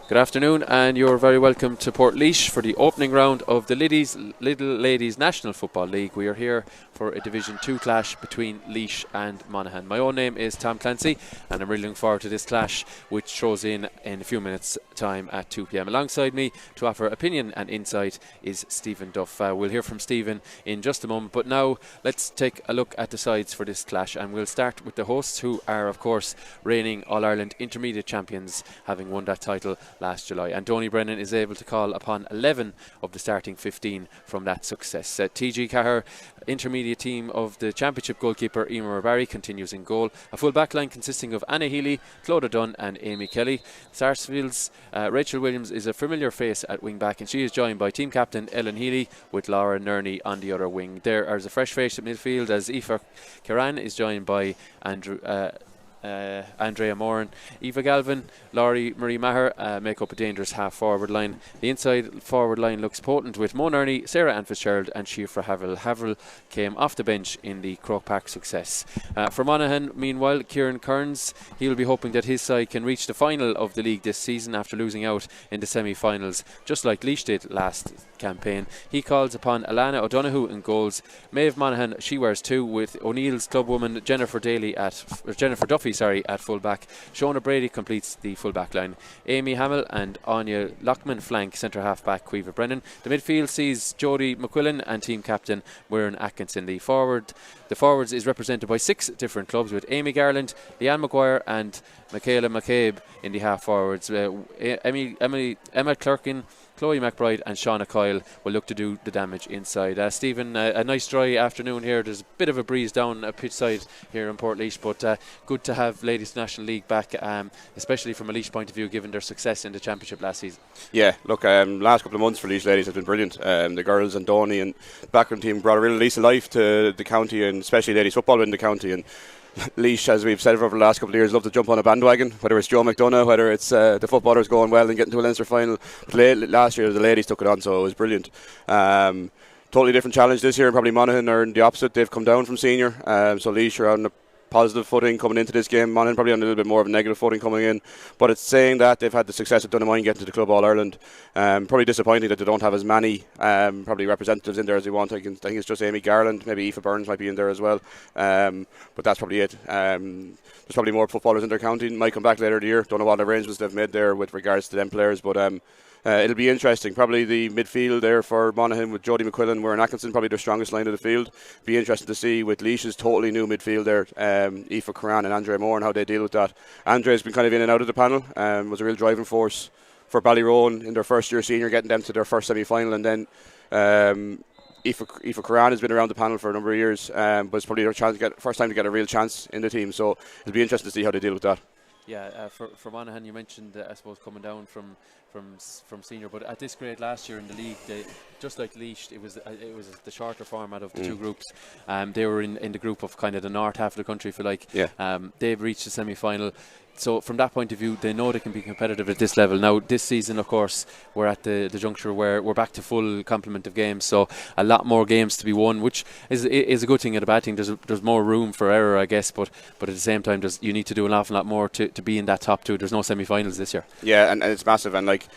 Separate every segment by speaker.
Speaker 1: Good afternoon, and you're very welcome to Portlaoise for the opening round of the Lidl Ladies National Football League. We are here for a Division 2 clash between Laois and Monaghan. My own name is Tom Clancy, and I'm really looking forward to this clash, which throws in a few minutes' time at 2 p.m. Alongside me to offer opinion and insight is Stephen Duff. We'll hear from Stephen in just a moment, but now let's take a look at the sides for this clash, and we'll start with the hosts, who are of course reigning All-Ireland Intermediate Champions, having won that title last July, and Donny Brennan is able to call upon 11 of the starting 15 from that success. TG Cahir, intermediate team of the Championship goalkeeper Emer Barry, continues in goal. A full back line consisting of Anna Healy, Clodagh Dunn and Amy Kelly. Sarsfield's Rachel Williams is a familiar face at wing back, and she is joined by team captain Ellen Healy with Laura Nerney on the other wing. There is a fresh face at midfield as Aoife Kiran is joined by Andrea Moran. Eva Galvin, Laurie Marie Maher make up a dangerous half forward line. The inside forward line looks potent with Mo Nerney, Sarah Ann Fitzgerald and Shifra Havel. Havel came off the bench in the Croke Park success. For Monaghan, meanwhile, Kieran Kearns, he'll be hoping that his side can reach the final of the league this season after losing out in the semi-finals, just like Laois did last campaign. He calls upon Alana O'Donoghue in goals. Maeve Monaghan, she wears two, with O'Neill's clubwoman Jennifer Duffy at full back. Shona Brady completes the full back line. Amy Hamill and Anya Lockman flank centre half back Quiva Brennan. The midfield sees Jodie McQuillan and team captain Muireann Atkinson. The forwards is represented by 6 different clubs, with Amy Garland, Leanne Maguire and Michaela McCabe in the half forwards. Emma Clerkin, Chloe McBride and Shauna Coyle will look to do the damage inside. Stephen, a nice dry afternoon here. There's a bit of a breeze down a pitch side here in Portlaoise, but good to have Ladies National League back, especially from a Laois point of view, given their success in the Championship last season. Yeah, look, last couple of months for Laois Ladies has been brilliant. The girls and Donny and the background team brought a real lease of life to the county, and especially ladies football in the county. And Laois, as we've said over the last couple of years, love to jump on a bandwagon, whether it's Joe McDonough, whether it's the footballers going well and getting to a Leinster final. But last year the ladies took it on, so it was brilliant. Totally different challenge this year, and probably Monaghan are in the opposite. They've come down from senior, so Laois are on a positive footing coming into this game. Monaghan probably on a little bit more of a negative footing coming in, but it's saying that they've had the success of Donaghmore getting to the Club All-Ireland. Probably disappointing that they don't have as many probably representatives in there as they want. I think it's just Amy Garland, maybe Aoife Burns might be in there as well, but that's probably it. There's probably more footballers in their county, might come back later in the year. Don't know what arrangements they've made there with regards to them players, but it'll be interesting. Probably the midfield there for Monaghan with Jodie McQuillan, Muireann Atkinson, probably their strongest line of the field. Be interesting to see with Laois's totally new midfield there, Aoife Curran and Andrea Moore, and how they deal with that. Andrea's been kind of in and out of the panel, was a real driving force for Ballyroan in their first year senior, getting them to their first semi-final, and then
Speaker 2: Aoife Curran has been around the panel for a number of years, but it's probably their first time to get a real chance in the team. So it'll be interesting to see how they deal with that.
Speaker 1: Yeah, for Monaghan, you mentioned, I suppose, coming down from senior, but at this grade last year in the league, just like Laois, it was the shorter format of the two groups. They were in the group of kind of the north half of the country, if you like.
Speaker 2: Yeah.
Speaker 1: They've reached the semi-final. So from that point of view, they know they can be competitive at this level. Now, this season, of course, we're at the juncture where we're back to full complement of games. So a lot more games to be won, which is a good thing and a bad thing. There's more room for error, I guess, but at the same time, you need to do an awful lot more to be in that top two. There's no semi-finals this year.
Speaker 2: Yeah, and it's massive. And like,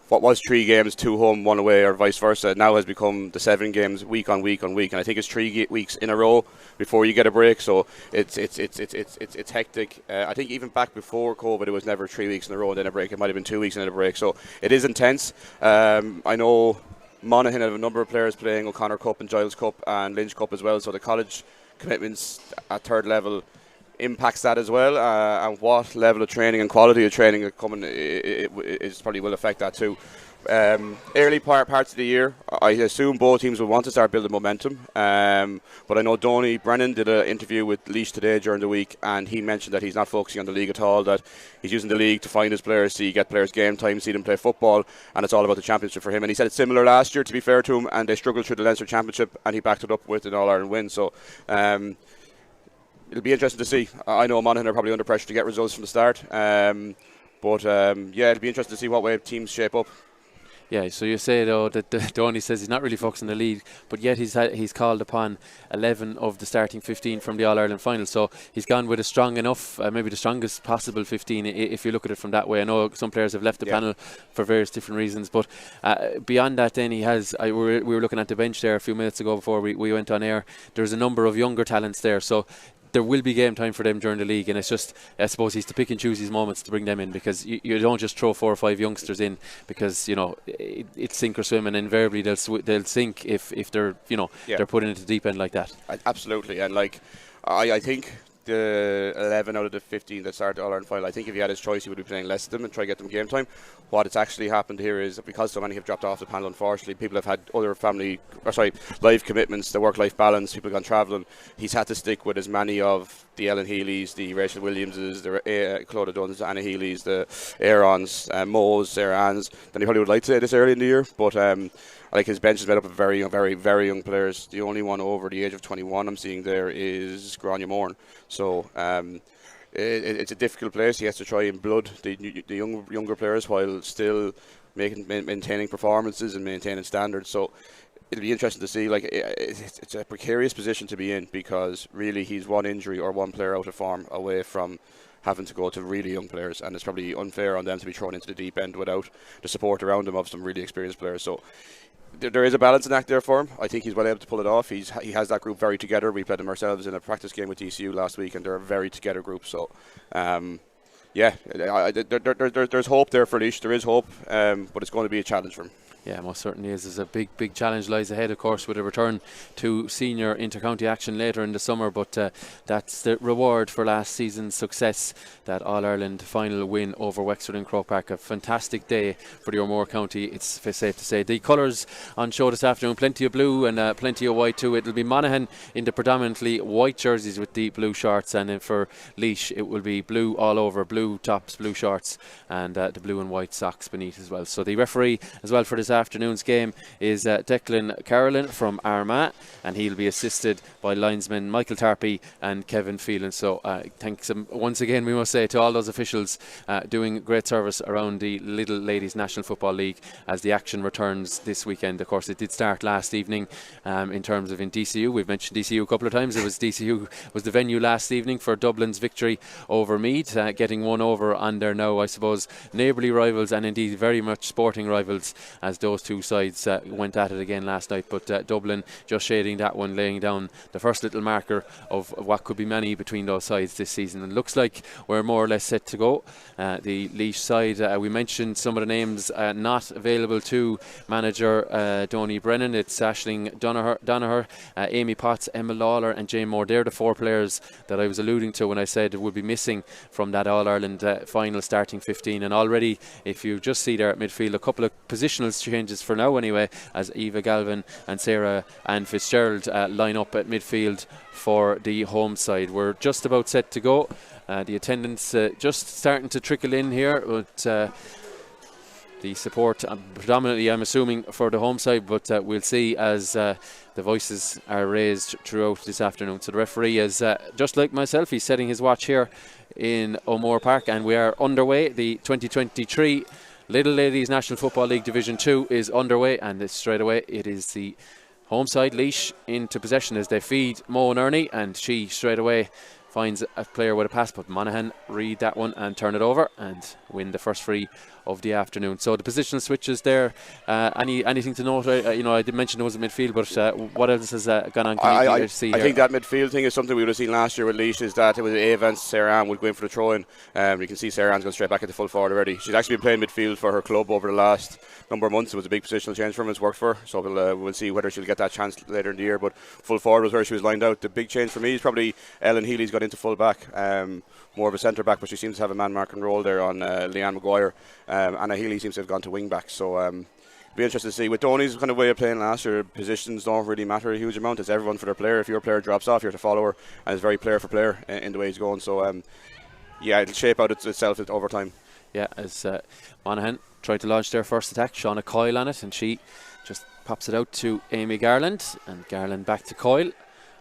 Speaker 2: what was 3 games, 2 home, 1 away, or vice versa, now has become the 7 games week on week on week, and I think it's 3 weeks in a row before you get a break. So it's hectic. I think even back before COVID, it was never 3 weeks in a row and then a break. It might have been 2 weeks and then a break. So it is intense. I know Monaghan have a number of players playing O'Connor Cup and Giles Cup and Lynch Cup as well. So the college commitments at third level impacts that as well, and what level of training and quality of training are coming is probably will affect that too. Early parts of the year, I assume both teams will want to start building momentum, but I know Donny Brennan did an interview with Laois today during the week, and he mentioned that he's not focusing on the league at all, that he's using the league to find his players, get players game time, see them play football, and it's all about the championship for him. And he said it's similar last year, to be fair to him, and they struggled through the Leinster Championship, and he backed it up with an All-Ireland win. So it'll be interesting to see. I know Monaghan are probably under pressure to get results from the start, but it'll be interesting to see what way teams shape up.
Speaker 1: Yeah, so you say though that Donny says he's not really focusing on the league, but yet he's called upon 11 of the starting 15 from the All-Ireland final. So he's gone with a strong enough, maybe the strongest possible 15 if you look at it from that way. I know some players have left the panel for various different reasons, but beyond that, then he has. We were looking at the bench there a few minutes ago before we went on air. There's a number of younger talents there, so there will be game time for them during the league, and it's just, I suppose, he's to pick and choose his moments to bring them in, because you don't just throw 4 or 5 youngsters in, because it's sink or swim, and invariably they'll sink if they're they're put into the deep end like that.
Speaker 2: Absolutely, and like I think the 11 out of the 15 that started the All-Ireland final, I think if he had his choice, he would be playing less of them and try to get them game time. What it's actually happened here is that because so many have dropped off the panel, unfortunately, people have had other life commitments, the work-life balance, people have gone travelling. He's had to stick with as many of the Ellen Healy's, the Rachel Williamses, the Clodagh Dunn's, Anna Healy's, the Aarons, Mo's, Sarah Ann's than he probably would like to say this early in the year. But like, his bench is made up of very young players. The only one over the age of 21 I'm seeing there is Grania Moran. So it's a difficult place. He has to try and blood the younger players while still maintaining performances and maintaining standards. So it'll be interesting to see. Like, it's a precarious position to be in, because really he's one injury or one player out of form away from having to go to really young players, and it's probably unfair on them to be thrown into the deep end without the support around them of some really experienced players. So there is a balancing act there for him. I think he's well able to pull it off. He has that group very together. We played them ourselves in a practice game with DCU last week, and they're a very together group. So there's hope there for Laois. There is hope, but it's going to be a challenge for him.
Speaker 1: Yeah, most certainly is. There's a big challenge lies ahead, of course, with a return to senior inter-county action later in the summer, but that's the reward for last season's success, that All-Ireland final win over Wexford in Croke Park. A fantastic day for the O'Moore County, it's safe to say. The colours on show this afternoon, plenty of blue and plenty of white too. It'll be Monaghan in the predominantly white jerseys with the blue shorts, and then for Laois it will be blue all over, blue tops, blue shorts, and the blue and white socks beneath as well. So the referee as well for this afternoon's game is Declan Carolyn from Armagh, and he'll be assisted by linesmen Michael Tarpey and Kevin Phelan. So thanks once again, we must say, to all those officials doing great service around the Lidl Ladies National Football League as the action returns this weekend. Of course, it did start last evening in terms of in DCU. We've mentioned DCU a couple of times. It was DCU was the venue last evening for Dublin's victory over Meath, getting one over on their now, I suppose, neighbourly rivals, and indeed very much sporting rivals, as those two sides went at it again last night. But Dublin just shading that one, laying down the first little marker of what could be many between those sides this season. And looks like we're more or less set to go. The Laois side, we mentioned some of the names not available to manager Donny Brennan. It's Aisling Donaher, Amy Potts, Emma Lawler and Jane Moore. They're the 4 players that I was alluding to when I said would be missing from that All-Ireland final starting 15. And already, if you just see there at midfield, a couple of positional interchanges for now anyway, as Eva Galvin and Sarah Ann Fitzgerald line up at midfield for the home side. We're just about set to go. The attendance just starting to trickle in here, but the support predominantly, I'm assuming, for the home side, but we'll see as the voices are raised throughout this afternoon. So the referee is, just like myself, he's setting his watch here in O'Moore Park, and we are underway. The 2023 Lidl Ladies National Football League Division 2 is underway, and straight away it is the home side, Laois, into possession as they feed Mo and Ernie, and she straight away finds a player with a pass, but Monaghan read that one and turn it over and win the first free of the afternoon. So the positional switches there. Anything to note? I did mention it was a midfield, but what else has gone on?
Speaker 2: I think that midfield thing is something we would have seen last year with Laois, is that it was Ava and Sarah Ann would go in for the throw-in. You can see Sarah Ann's gone straight back into full forward already. She's actually been playing midfield for her club over the last number of months. It was a big positional change for her, it's worked for her, so we'll see whether she'll get that chance later in the year. But full forward was where she was lined out. The big change for me is probably Ellen Healy's got into full back, more of a centre back, but she seems to have a man marking role there on Leanne Maguire. Anna Healy seems to have gone to wing back, so be interested to see. With Donny's kind of way of playing last year, positions don't really matter a huge amount. It's everyone for their player. If your player drops off, you have to follow her, and it's very player for player in the way he's going. So it'll shape out itself over time. Yeah,
Speaker 1: as Monaghan tried to launch their first attack, Shauna Coyle on it, and she just pops it out to Amy Garland, and Garland back to Coyle,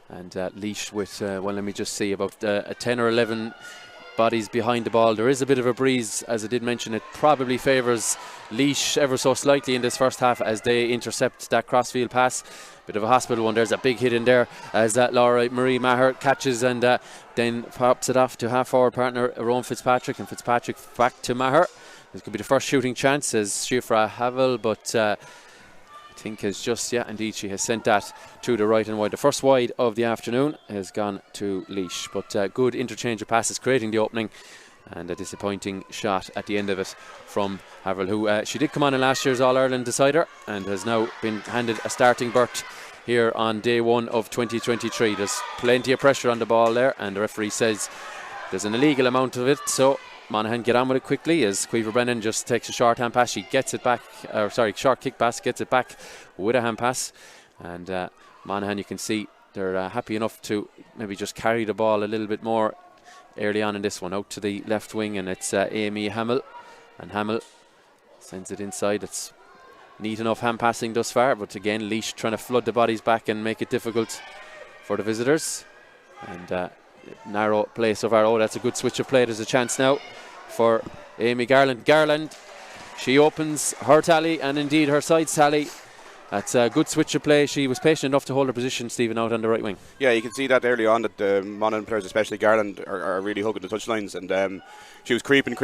Speaker 1: and Laois with let me just see, about 10 or 11 bodies behind the ball. There is a bit of a breeze, as I did mention. It probably favours Laois ever so slightly in this first half as they intercept that crossfield pass. Bit of a hospital one. There's a big hit in there as Laura Marie Maher catches and then pops it off to half forward partner Rowan Fitzpatrick, and Fitzpatrick back to Maher. This could be the first shooting chance as Shifra Havel, but I think is just, indeed, she has sent that to the right and wide. The first wide of the afternoon has gone to Laois, but good interchange of passes creating the opening, and a disappointing shot at the end of it from Haverhill, who she did come on in last year's All-Ireland decider and has now been handed a starting berth here on day one of 2023. There's plenty of pressure on the ball there, and the referee says there's an illegal amount of it, so Monaghan get on with it quickly as Caoimhe Brennan just takes a short hand pass. She gets it back, short kick pass, gets it back with a hand pass, and Monaghan, you can see they're happy enough to maybe just carry the ball a little bit more early on in this one. Out to the left wing, and it's Amy Hamill, and Hamill sends it inside. It's neat enough hand passing thus far, but again Laois trying to flood the bodies back and make it difficult for the visitors, and narrow play so far. Oh, that's a good switch of play. There's a chance now for Amy Garland. Garland, she opens her tally and indeed her side tally. That's a good switch of play. She was patient enough to hold her position, Stephen, out on the right wing. Yeah, you can see that early on that the Monaghan players, especially Garland, are really hugging the touchlines, and she was creeping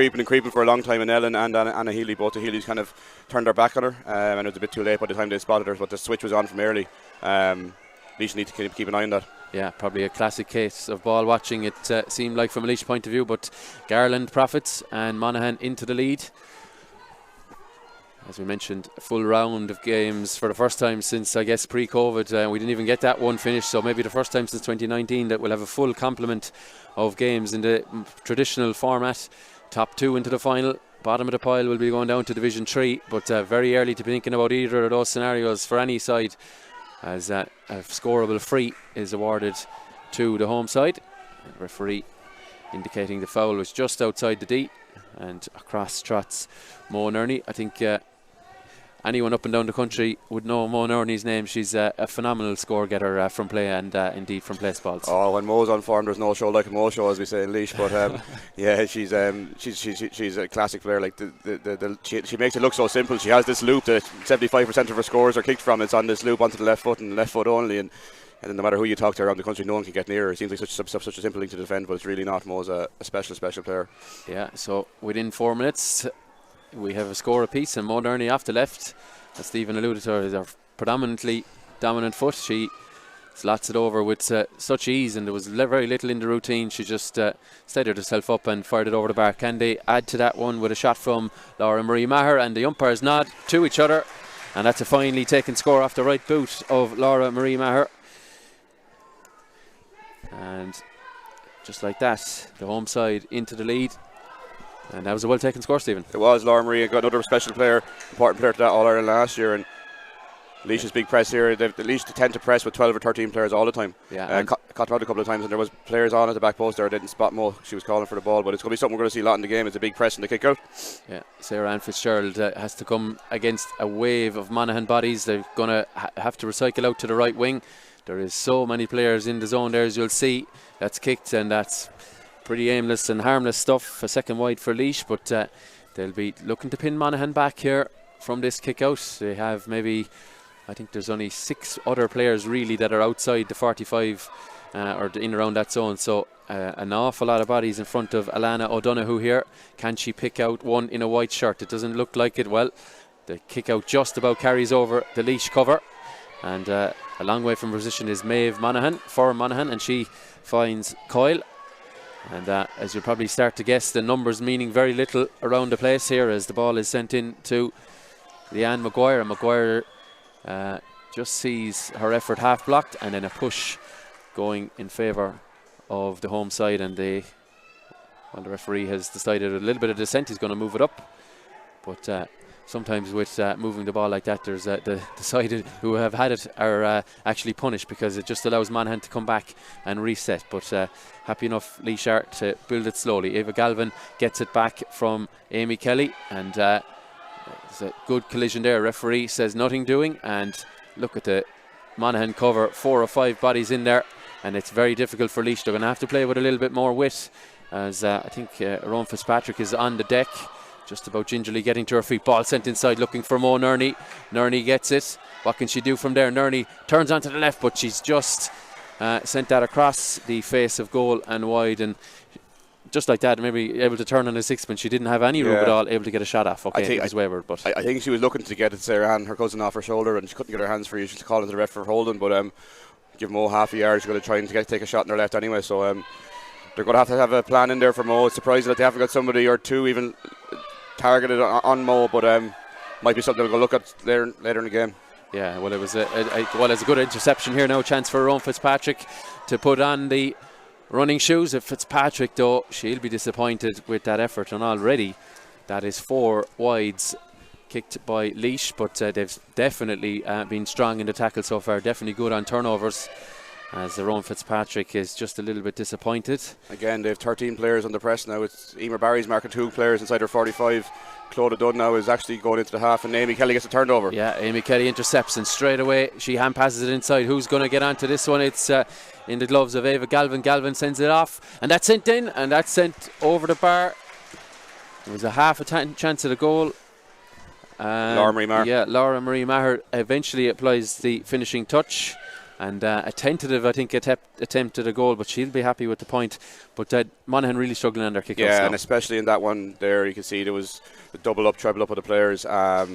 Speaker 1: for a long time, and Ellen and Anna Healy, both the Healys, kind of turned their back on her, and it was a bit too late by the time they spotted her, but the switch was on from early. At least you need to keep an eye on that. Yeah, probably a classic case of ball watching, it seemed like, from a Laois point of view, but Garland profits and Monaghan into the lead. As we mentioned, a full round of games for the first time since, I guess, pre-COVID. We didn't even get that one finished, so maybe the first time since 2019 that we'll have a full complement of games in the traditional format. Top two into the final, bottom of the pile will be going down to Division 3, but very early to be thinking about either of those scenarios for any side, as a scoreable free is awarded to the home side. The referee indicating the foul was just outside the D, and across trots Mo and Ernie. I think anyone up and down the country would know Mo and Ernie's name. She's a phenomenal score getter from play, and indeed from place balls. Oh, when Mo's on form, there's no show like a Mo show, as we say in Laois. But yeah, she's a classic player. Like she makes it look so simple. She has this loop that 75% of her scores are kicked from. It's on this loop onto the left foot and left foot only, and no matter who you talk to around the country, no one can get near her. It seems like such a simple thing to defend, but it's really not. Mo's a special player. Yeah, so within 4 minutes we have a score apiece, and Mo Nerney off the left, as Stephen alluded to, is our predominantly dominant foot. She slots it over with such ease, and there was very little in the routine. She just steadied herself up and fired it over the bar. Can they add to that one with a shot from Laura Marie Maher? And the umpires nod to each other, and that's a finely taken score off the right boot of Laura Marie Maher. And just like that, the home side into the lead. And that was a well taken score, Stephen.
Speaker 2: It was. Laura Marie got another special player, important player to that All-Ireland last year, and Laois's big press here. Laois tend to press with 12 or 13 players all the time.
Speaker 1: Yeah,
Speaker 2: caught them out a couple of times, and there was players on at the back post there. Didn't spot Mo. She was calling for the ball, but it's going to be something we're going to see a lot in the game. It's a big press and the kick out.
Speaker 1: Yeah, Sarah Ann Fitzgerald has to come against a wave of Monaghan bodies. They're going to have to recycle out to the right wing. There is so many players in the zone there, as you'll see. That's kicked, and that's pretty aimless and harmless stuff. A second wide for Laois, but they'll be looking to pin Monaghan back here from this kick out. They have maybe, I think there's only 6 other players really that are outside the 45 or in around that zone. So an awful lot of bodies in front of Alana O'Donoghue here. Can she pick out one in a white shirt? It doesn't look like it. Well, the kick out just about carries over the Laois cover. And a long way from position is Maeve Monaghan for Monaghan, and she finds Coyle. And as you'll probably start to guess, the numbers meaning very little around the place here as the ball is sent in to Leanne Maguire. And Maguire just sees her effort half blocked, and then a push going in favour of the home side. And the referee has decided a little bit of dissent. He's going to move it up. But sometimes with moving the ball like that, there's the side who have had it are actually punished, because it just allows Monaghan to come back and reset. But happy enough Laois are to build it slowly. Eva Galvin gets it back from Amy Kelly, and there's a good collision there. Referee says nothing doing, and look at the Monaghan cover, 4 or 5 bodies in there, and it's very difficult for Laois. They're going to have to play with a little bit more wit, as I think Rowan Fitzpatrick is on the deck, just about gingerly getting to her feet. Ball sent inside looking for Mo Nerney. Nerney gets it. What can she do from there? Nerney turns onto the left, but she's just sent that across the face of goal and wide, and just like that, maybe able to turn on a sixpence. She didn't have any room at all, able to get a shot off. Okay, it was wayward, but
Speaker 2: I think she was looking to get it, Sarah Ann, her cousin, off her shoulder, and she couldn't get her hands free. She's calling to the ref for holding, but give Mo half a yard. She's going to try and take a shot in her left anyway, so they're going to have a plan in there for Mo. It's surprising that they haven't got somebody or two even targeted on Mo, but might be something we'll go look at later in the game.
Speaker 1: Yeah, well, it was it's a good interception here now. Chance for Rowan Fitzpatrick to put on the running shoes. If Fitzpatrick, though, she'll be disappointed with that effort, and already that is 4 wides kicked by Laois, but they've definitely been strong in the tackle so far, definitely good on turnovers, as Rowan Fitzpatrick is just a little bit disappointed. Again,
Speaker 2: they have 13 players on the press now. It's Emer Barry's marking 2 players inside her 45. Clodagh Dunn now is actually going into the half, and Amy Kelly gets a turnover.
Speaker 1: Yeah, Amy Kelly intercepts, and straight away she hand passes it inside. Who's going to get onto this one? It's in the gloves of Eva Galvin. Galvin sends it off, and that's sent in, and that's sent over the bar. There was a half a chance at a goal.
Speaker 2: Laura Marie Maher.
Speaker 1: Yeah, Laura Marie Maher eventually applies the finishing touch. And a tentative, I think, attempt at a goal, but she'll be happy with the point. But Monaghan really struggling on their kick-outs.
Speaker 2: Yeah, and especially in that one there, you can see there was the double up, treble up of the players. Yeah,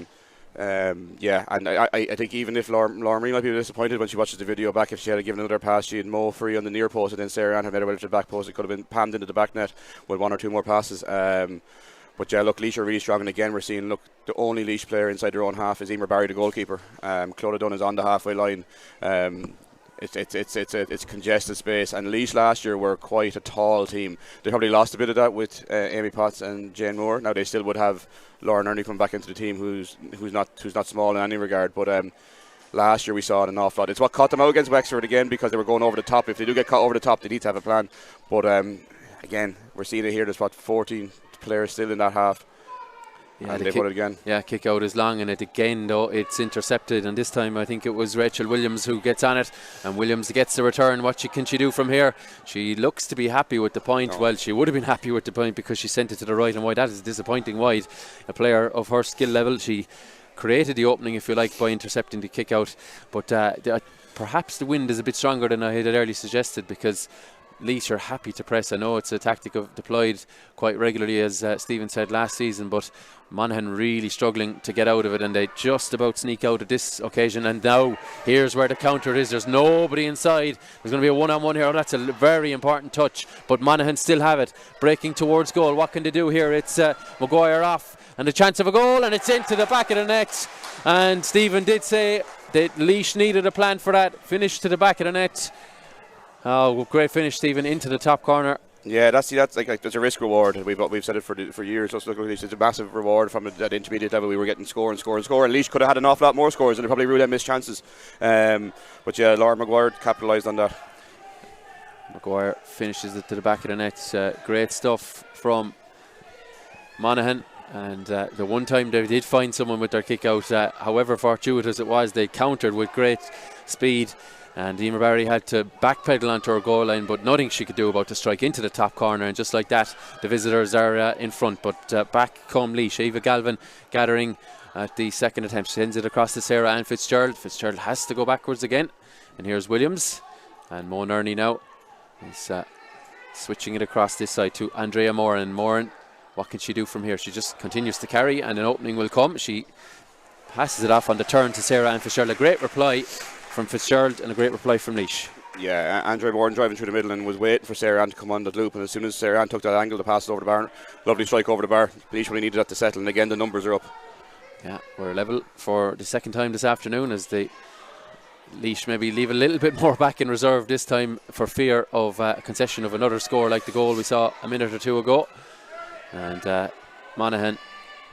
Speaker 2: and I think even if Laura Marie might be disappointed when she watches the video back, if she had given another pass, she had Mo free on the near post, and then Sarah Ann had made her way to the back post. It could have been palmed into the back net with 1 or 2 more passes. But yeah, look, Laois are really strong, and again we're seeing, look, the only Laois player inside their own half is Emer Barry, the goalkeeper. Clodagh Dunn is on the halfway line. It's congested space, and Laois last year were quite a tall team. They probably lost a bit of that with Amy Potts and Jane Moore. Now they still would have Laura Nerney come back into the team, who's not small in any regard, but last year we saw it an awful lot. It's what caught them out against Wexford again, because they were going over the top. If they do get caught over the top, they need to have a plan. But again, we're seeing it here. There's 14 players still in that half. Yeah, and they put it again.
Speaker 1: Yeah, kick out is long, and it again, though, it's intercepted, and this time I think it was Rachel Williams who gets on it, and Williams gets the return. What can she do from here? She looks to be happy with the point. No. Well, she would have been happy with the point because she sent it to the right and wide. That is disappointing wide. A player of her skill level, she created the opening, if you like, by intercepting the kick out, but perhaps the wind is a bit stronger than I had earlier suggested, because Laois are happy to press. I know it's a tactic deployed quite regularly, as Stephen said last season, but Monaghan really struggling to get out of it, and they just about sneak out at this occasion. And now here's where the counter is. There's nobody inside. There's going to be a one-on-one here. Oh, that's a very important touch, but Monaghan still have it, breaking towards goal. What can they do here? It's Maguire off, and a chance of a goal, and it's into the back of the net. And Stephen did say that Laois needed a plan for that. Finish to the back of the net. Oh, great finish, Stephen, into the top corner.
Speaker 2: Yeah, that's like there's a risk reward. We've said it for years. Let's look at this. It's a massive reward from that intermediate level. We were getting score and score and score. And Laois could have had an awful lot more scores, and it probably ruled out missed chances. But yeah, Laura Maguire capitalised on that.
Speaker 1: Maguire finishes it to the back of the net. Great stuff from Monaghan. And the one time they did find someone with their kick out, however fortuitous it was, they countered with great speed. And Emer Barry had to backpedal onto her goal line, but nothing she could do about the strike into the top corner. And just like that, the visitors are in front. But back come Laois. Eva Galvin gathering at the second attempt. She sends it across to Sarah Ann Fitzgerald. Fitzgerald has to go backwards again. And here's Williams. And Mo Nerney now is switching it across this side to Andrea Moran. Moran, what can she do from here? She just continues to carry, and an opening will come. She passes it off on the turn to Sarah Ann Fitzgerald. A great reply from Fitzgerald and a great reply from Laois.
Speaker 2: Yeah, Andrea Moran driving through the middle and was waiting for Sarah Ann to come on that loop, and as soon as Sarah Ann took that angle to pass it over the bar, lovely strike over the bar. Laois really needed that to settle, and again the numbers are up.
Speaker 1: Yeah, we're level for the second time this afternoon, as the Laois maybe leave a little bit more back in reserve this time for fear of a concession of another score like the goal we saw a minute or two ago. And Monaghan,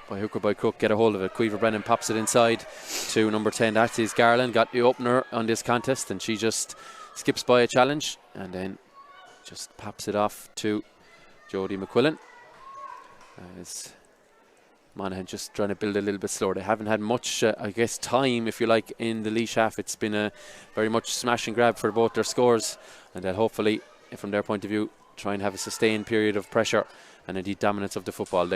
Speaker 1: by hook or by crook, get a hold of it. Cuiver Brennan pops it inside to number 10. That is Garland. Got the opener on this contest, and she just skips by a challenge and then just pops it off to Jodie McQuillan. As Monaghan just trying to build a little bit slower. They haven't had much, I guess, time, if you like, in the Laois half. It's been a very much smash and grab for both their scores, and they'll hopefully, from their point of view, try and have a sustained period of pressure and indeed dominance of the football.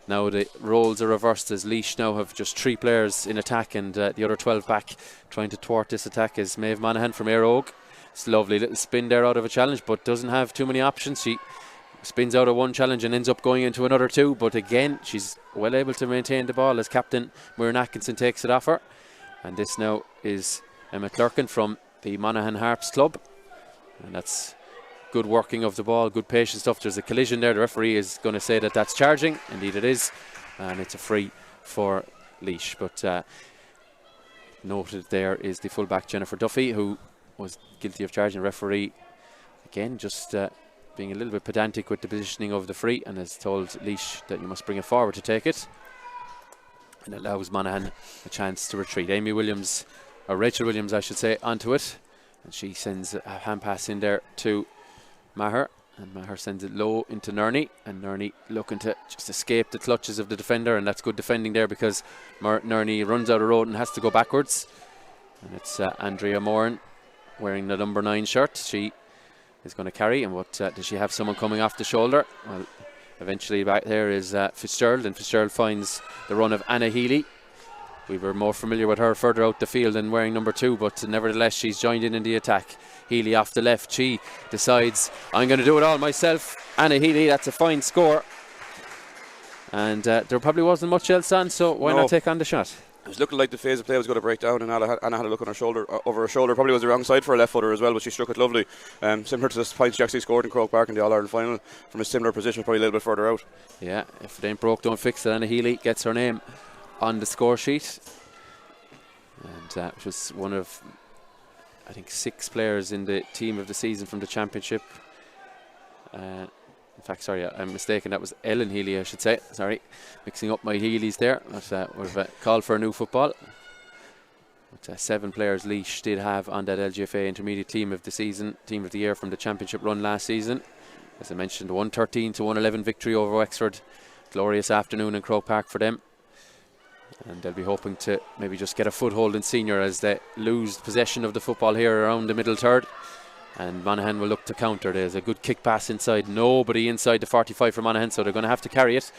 Speaker 1: Now the roles are reversed, as Laois now have just 3 players in attack, and the other 12 back trying to thwart this attack is Maeve Monaghan from Éire Óg. It's a lovely little spin there out of a challenge, but doesn't have too many options. She spins out of one challenge and ends up going into another 2, but again she's well able to maintain the ball as captain Muireann Atkinson takes it off her. And this now is Emma Clerkin from the Monaghan Harps Club, and that's good working of the ball, good patient stuff. There's a collision there. The referee is going to say that that's charging. Indeed it is, and it's a free for Laois. But noted there is the fullback Jennifer Duffy, who was guilty of charging. The referee again just being a little bit pedantic with the positioning of the free, and has told Laois that you must bring it forward to take it, and allows Monaghan a chance to retreat. Amy Williams, or Rachel Williams I should say, onto it, and she sends a hand pass in there to Maher, and Maher sends it low into Nerney, and Nerney looking to just escape the clutches of the defender, and that's good defending there, because Nerney runs out of road and has to go backwards. And it's Andrea Moran wearing the number 9 shirt. She is going to carry, and what does she have someone coming off the shoulder? Well, eventually back there is Fitzgerald, and Fitzgerald finds the run of Anna Healy. We were more familiar with her further out the field than wearing number 2, but nevertheless she's joined in the attack. Healy off the left. She decides, I'm going to do it all myself. Anna Healy, that's a fine score. And there probably wasn't much else on, so why not take on the shot?
Speaker 2: It was looking like the phase of play was going to break down, and Anna had a look on her shoulder, over her shoulder. Probably was the wrong side for a left footer as well, but she struck it lovely. Similar to the points she actually scored in Croke Park in the All-Ireland final, from a similar position, probably a little bit further out. Yeah,
Speaker 1: if it ain't broke, don't fix it. Anna Healy gets her name on the score sheet. And it was one of, I think, 6 players in the team of the season from the championship. In fact, sorry, I'm mistaken. That was Ellen Healy, I should say. Sorry, mixing up my Healys there. But we've called for a new football. But 7 players Laois did have on that LGFA intermediate team of the season, team of the year from the championship run last season. As I mentioned, 113 to 111 victory over Wexford. Glorious afternoon in Croke Park for them. And they'll be hoping to maybe just get a foothold in senior as they lose possession of the football here around the middle third. And Monaghan will look to counter. There's a good kick pass inside. Nobody inside the 45 for Monaghan, so they're going to have to carry it.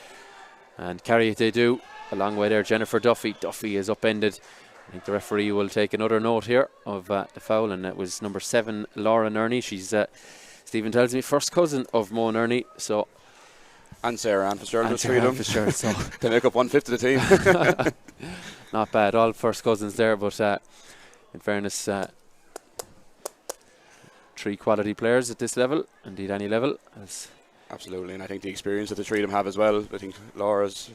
Speaker 1: And carry it they do. A long way there, Jennifer Duffy. Duffy is upended. I think the referee will take another note here of the foul, and that was number 7, Laura Nerney. She's, Stephen tells me, first cousin of Mo Nerney. So.
Speaker 2: And Sarah Ann Fitzgerald, the 3 of them.
Speaker 1: So
Speaker 2: they make up 1/5 of the team.
Speaker 1: Not bad, all first cousins there, but in fairness, 3 quality players at this level, indeed any level.
Speaker 2: Absolutely, and I think the experience that the 3 of them have as well. I think Laura's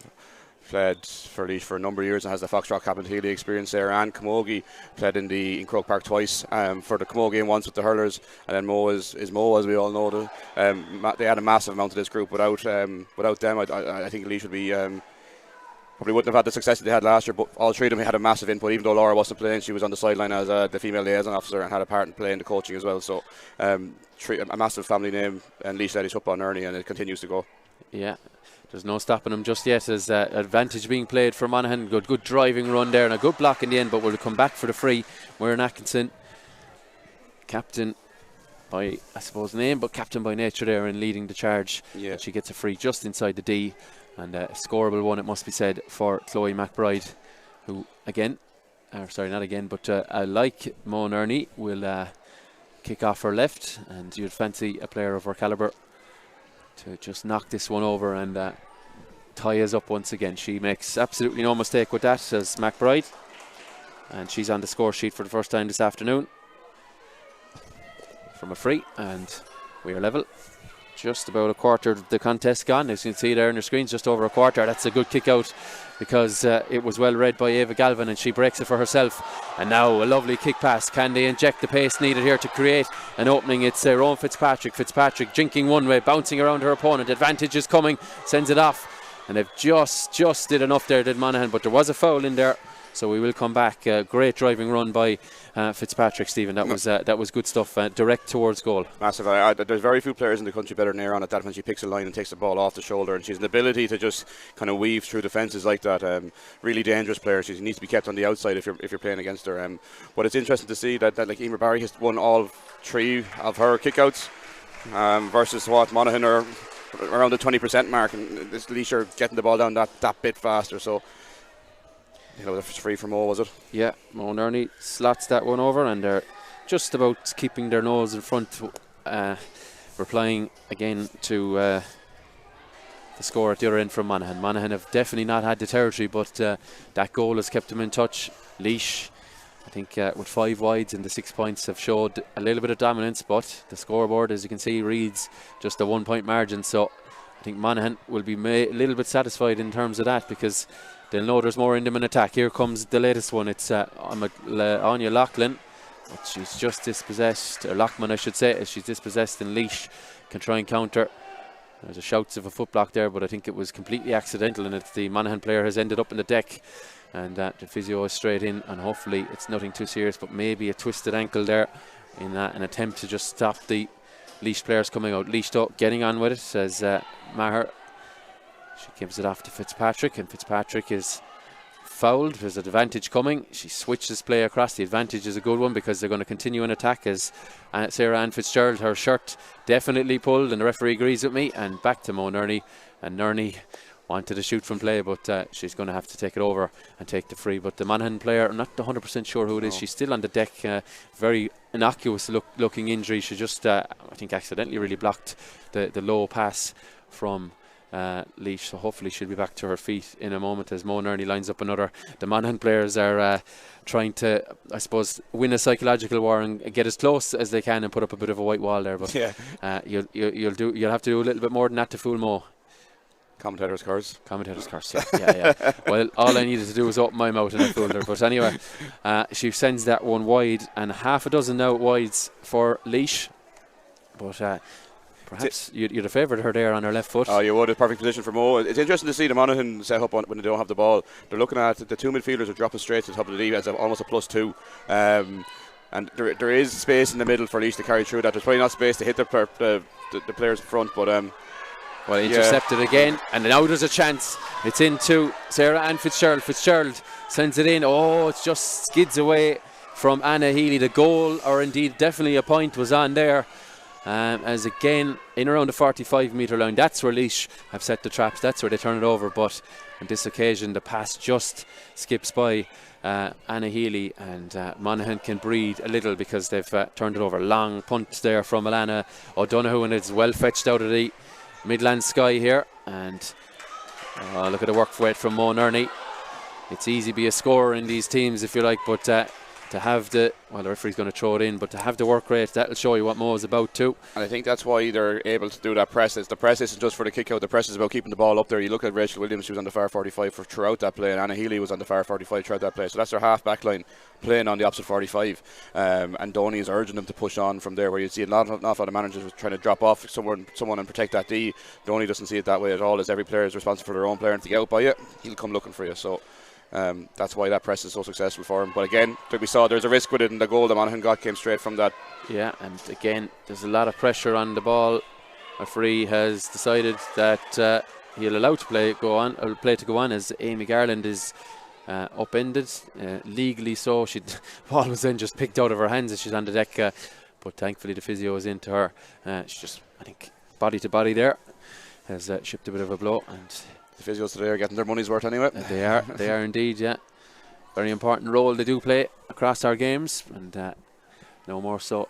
Speaker 2: played for Laois for a number of years and has the Foxtrot Captain Healy experience there. And Camogie played in Croke Park twice for the Camogie game once with the hurlers, and then Mo is Mo, as we all know. They had a massive amount of this group. Without them, I think Laois would be probably wouldn't have had the success that they had last year. But all three of them had a massive input. Even though Laura wasn't playing, she was on the sideline as the female liaison officer and had a part in playing the coaching as well. So a massive family name, and Laois ladies football in Ernie, and it continues to go.
Speaker 1: Yeah. There's no stopping them just yet. There's advantage being played for Monaghan. Good driving run there and a good block in the end, but we'll come back for the free. Muireann Atkinson, captain by, I suppose, name, but captain by nature there in leading the charge.
Speaker 2: Yeah. And
Speaker 1: she gets a free just inside the D, and a scoreable one, it must be said, for Chloe McBride, who again, not again, but like Mo Nerney, will kick off her left, and you'd fancy a player of her calibre to just knock this one over and tie us up once again. She makes absolutely no mistake with that, says McBride, and she's on the score sheet for the first time this afternoon from a free, and we are level. Just about a quarter of the contest gone, as you can see there on your screens, just over a quarter. That's a good kick out because it was well read by Ava Galvin, and she breaks it for herself. And now a lovely kick pass. Can they inject the pace needed here to create an opening? It's Rowan Fitzpatrick jinking one way, bouncing around her opponent. Advantage is coming, sends it off, and they've just did enough there, did Monaghan, but there was a foul in there. So we will come back. Great driving run by Fitzpatrick, Stephen. That was good stuff. Direct towards goal.
Speaker 2: Massive. There's very few players in the country better than Éireann at that when she picks a line and takes the ball off the shoulder, and she's an ability to just kind of weave through defences like that. Really dangerous player. She needs to be kept on the outside if you're playing against her. But it's interesting to see that like Emer Barry has won all three of her kickouts versus what Monaghan are around the 20% mark, and this Laois are getting the ball down that bit faster. So. The free for Mo, was it? Yeah,
Speaker 1: Mo Nerney slots that one over, and they're just about keeping their nose in front, replying again to the score at the other end from Monaghan. Monaghan have definitely not had the territory, but that goal has kept them in touch. Laois, I think with 5 wides and the 6 points, have showed a little bit of dominance, but the scoreboard, as you can see, reads just a 1 point margin. So I think Monaghan will be a little bit satisfied in terms of that, because they'll know there's more in them in attack. Here comes the latest one. It's Anya Loughlin, but she's just dispossessed, or Lockman I should say, as she's dispossessed, and Laois can try and counter. There's a shouts of a foot block there, but I think it was completely accidental, and it's the Monaghan player has ended up in the deck, and the physio is straight in, and hopefully it's nothing too serious, but maybe a twisted ankle there in an attempt to just stop the Laois players coming out. Laois though getting on with it, says Maher. She gives it off to Fitzpatrick, and Fitzpatrick is fouled. There's an advantage coming. She switches play across. The advantage is a good one because they're going to continue in attack, as Sarah Ann Fitzgerald, her shirt definitely pulled, and the referee agrees with me. And back to Mo Nerney, and Nerney wanted to shoot from play, but she's going to have to take it over and take the free. But the Monaghan player, I'm not 100% sure who it is. She's still on the deck. Very innocuous looking injury. She just, I think, accidentally really blocked the low pass from Laois, so hopefully she'll be back to her feet in a moment as Mo Nerney lines up another. The Monaghan players are trying to, I suppose, win a psychological war and get as close as they can and put up a bit of a white wall there, but you'll have to do a little bit more than that to fool Mo.
Speaker 2: Commentator's curse,
Speaker 1: yeah. Well, all I needed to do was open my mouth and I fooled her. But anyway, she sends that one wide, and half a dozen now wides for Laois, but perhaps you'd have favoured her there on her left foot.
Speaker 2: Oh, you would. A perfect position for Mo. It's interesting to see the Monaghan set up when they don't have the ball. They're looking at the two midfielders are dropping straight to the top of the D as almost a +2. And there is space in the middle for Laois to carry through that. There's probably not space to hit the players in front, but
Speaker 1: well, intercepted again, and now there's a chance. It's into Sarah Ann Fitzgerald. Fitzgerald sends it in. Oh, it just skids away from Anna Healy. The goal, or indeed definitely a point, was on there. As again, in around the 45-metre line, that's where Laois have set the traps, that's where they turn it over, but on this occasion the pass just skips by Anna Healy, and Monaghan can breathe a little because they've turned it over. Long punt there from Alana O'Donoghue, and it's well fetched out of the Midland sky here, and look at the work rate from Mo Nerney. It's easy to be a scorer in these teams if you like, but to have the referee's going to throw it in, but to have the work rate, that'll show you what Mo is about too.
Speaker 2: And I think that's why they're able to do that press. The press isn't just for the kick out, the press is about keeping the ball up there. You look at Rachel Williams, she was on the far 45 throughout that play, and Anna Healy was on the far 45 throughout that play. So that's their half back line playing on the opposite 45. And Donny is urging them to push on from there, where you see an awful lot of managers trying to drop off someone and protect that D. Donny doesn't see it that way at all, as every player is responsible for their own player, and to get out by you, he'll come looking for you. So that's why that press is so successful for him. But again, like we saw, there's a risk with it, and the goal that Monaghan got came straight from that.
Speaker 1: Yeah, and again, there's a lot of pressure on the ball. Referee has decided that he'll allow play to go on, as Amy Garland is upended, legally so. Ball was then just picked out of her hands as she's on the deck, but thankfully the physio is into her. She's just, I think, body to body there, has shipped a bit of a blow, and
Speaker 2: the physios today are getting their money's worth anyway.
Speaker 1: They are indeed, yeah. Very important role they do play across our games, and no more so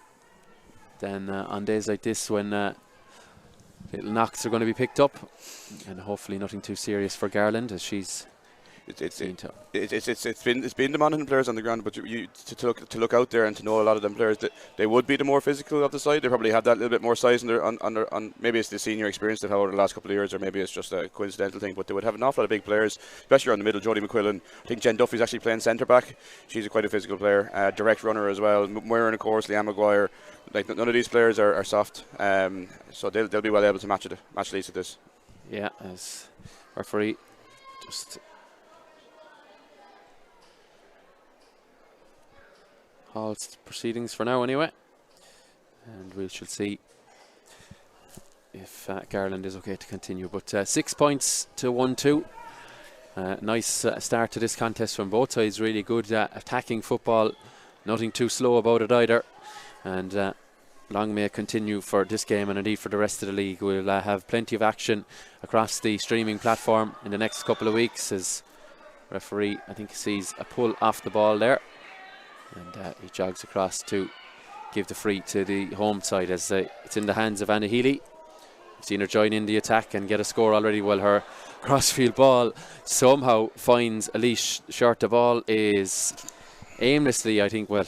Speaker 1: than on days like this when little knocks are going to be picked up, and hopefully nothing too serious for Garland, as she's
Speaker 2: it's been the Monaghan players on the ground, but to look out there and to know a lot of them players that they would be the more physical of the side. They probably have that little bit more size on maybe it's the senior experience they've had over the last couple of years, or maybe it's just a coincidental thing, but they would have an awful lot of big players, especially around the middle. Jodie McQuillan, I think Jen Duffy's actually playing centre back. She's quite a physical player, direct runner as well. Moira, of course, Leanne Maguire. Like, none of these players are soft, so they'll be well able to match Leeds at this.
Speaker 1: Yeah, as referee just halts proceedings for now anyway, and we shall see if Garland is okay to continue. But 6 points to 1-2. Nice start to this contest from both sides. Really good attacking football, nothing too slow about it either, and long may it continue for this game and indeed for the rest of the league. We'll have plenty of action across the streaming platform in the next couple of weeks, as referee, I think, sees a pull off the ball there, and he jogs across to give the free to the home side, as it's in the hands of Anna Healy. We've seen her join in the attack and get a score already, while her crossfield ball somehow finds Elise Short. The ball is aimlessly, I think, well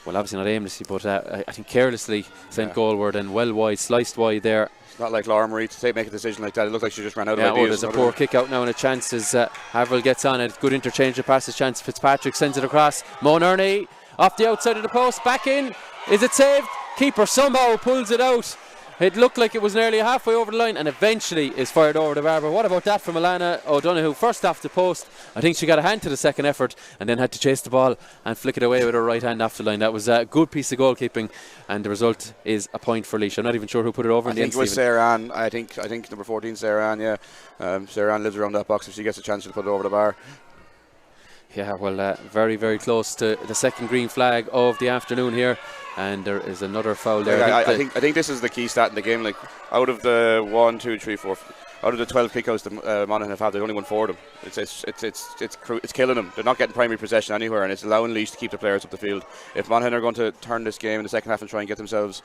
Speaker 1: obviously not aimlessly, but I think carelessly sent goalward, and well wide, sliced wide there.
Speaker 2: It's not like Laura Marie to make a decision like that. It looked like she just ran out of ideas.
Speaker 1: There's a poor kick out now, and a chance as Haverhill gets on it. Good interchange of passes, chance. Fitzpatrick sends it across. Mo Nerney off the outside of the post, back in. Is it saved? Keeper somehow pulls it out. It looked like it was nearly halfway over the line, and eventually is fired over the bar. But what about that from Alana O'Donoghue? First off the post, I think she got a hand to the second effort, and then had to chase the ball and flick it away with her right hand off the line. That was a good piece of goalkeeping, and the result is a point for Laois. I'm not even sure who put it over in the end.
Speaker 2: I think it was Sarah Ann. I think number 14, Sarah Ann. Yeah, Sarah Ann lives around that box. If she gets a chance, she'll put it over the bar.
Speaker 1: Yeah, well, very, very close to the second green flag of the afternoon here, and there is another foul there.
Speaker 2: I think this is the key stat in the game. Like, out of the 1, 2, 3, 4, out of the 12 kickouts that Monaghan have had, they've only won 4 of them. It's killing them. They're not getting primary possession anywhere, and it's allowing Laois to keep the players up the field. If Monaghan are going to turn this game in the second half and try and get themselves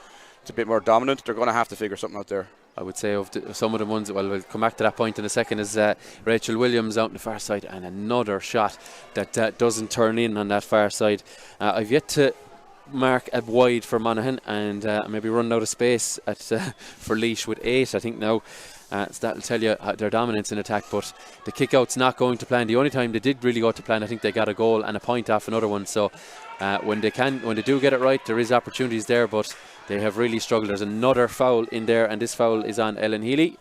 Speaker 2: a bit more dominant, they're going to have to figure something out there.
Speaker 1: I would say of some of the ones, well, we'll come back to that point in a second, is Rachel Williams out on the far side, and another shot that doesn't turn in on that far side. I've yet to mark a wide for Monaghan, and maybe running out of space for Laois with 8, I think now. So that'll tell you their dominance in attack, but the kick-out's not going to plan. The only time they did really go to plan, I think they got a goal and a point off another one. So when they do get it right, there is opportunities there, but they have really struggled. There's another foul in there, and this foul is on Ellen Healy.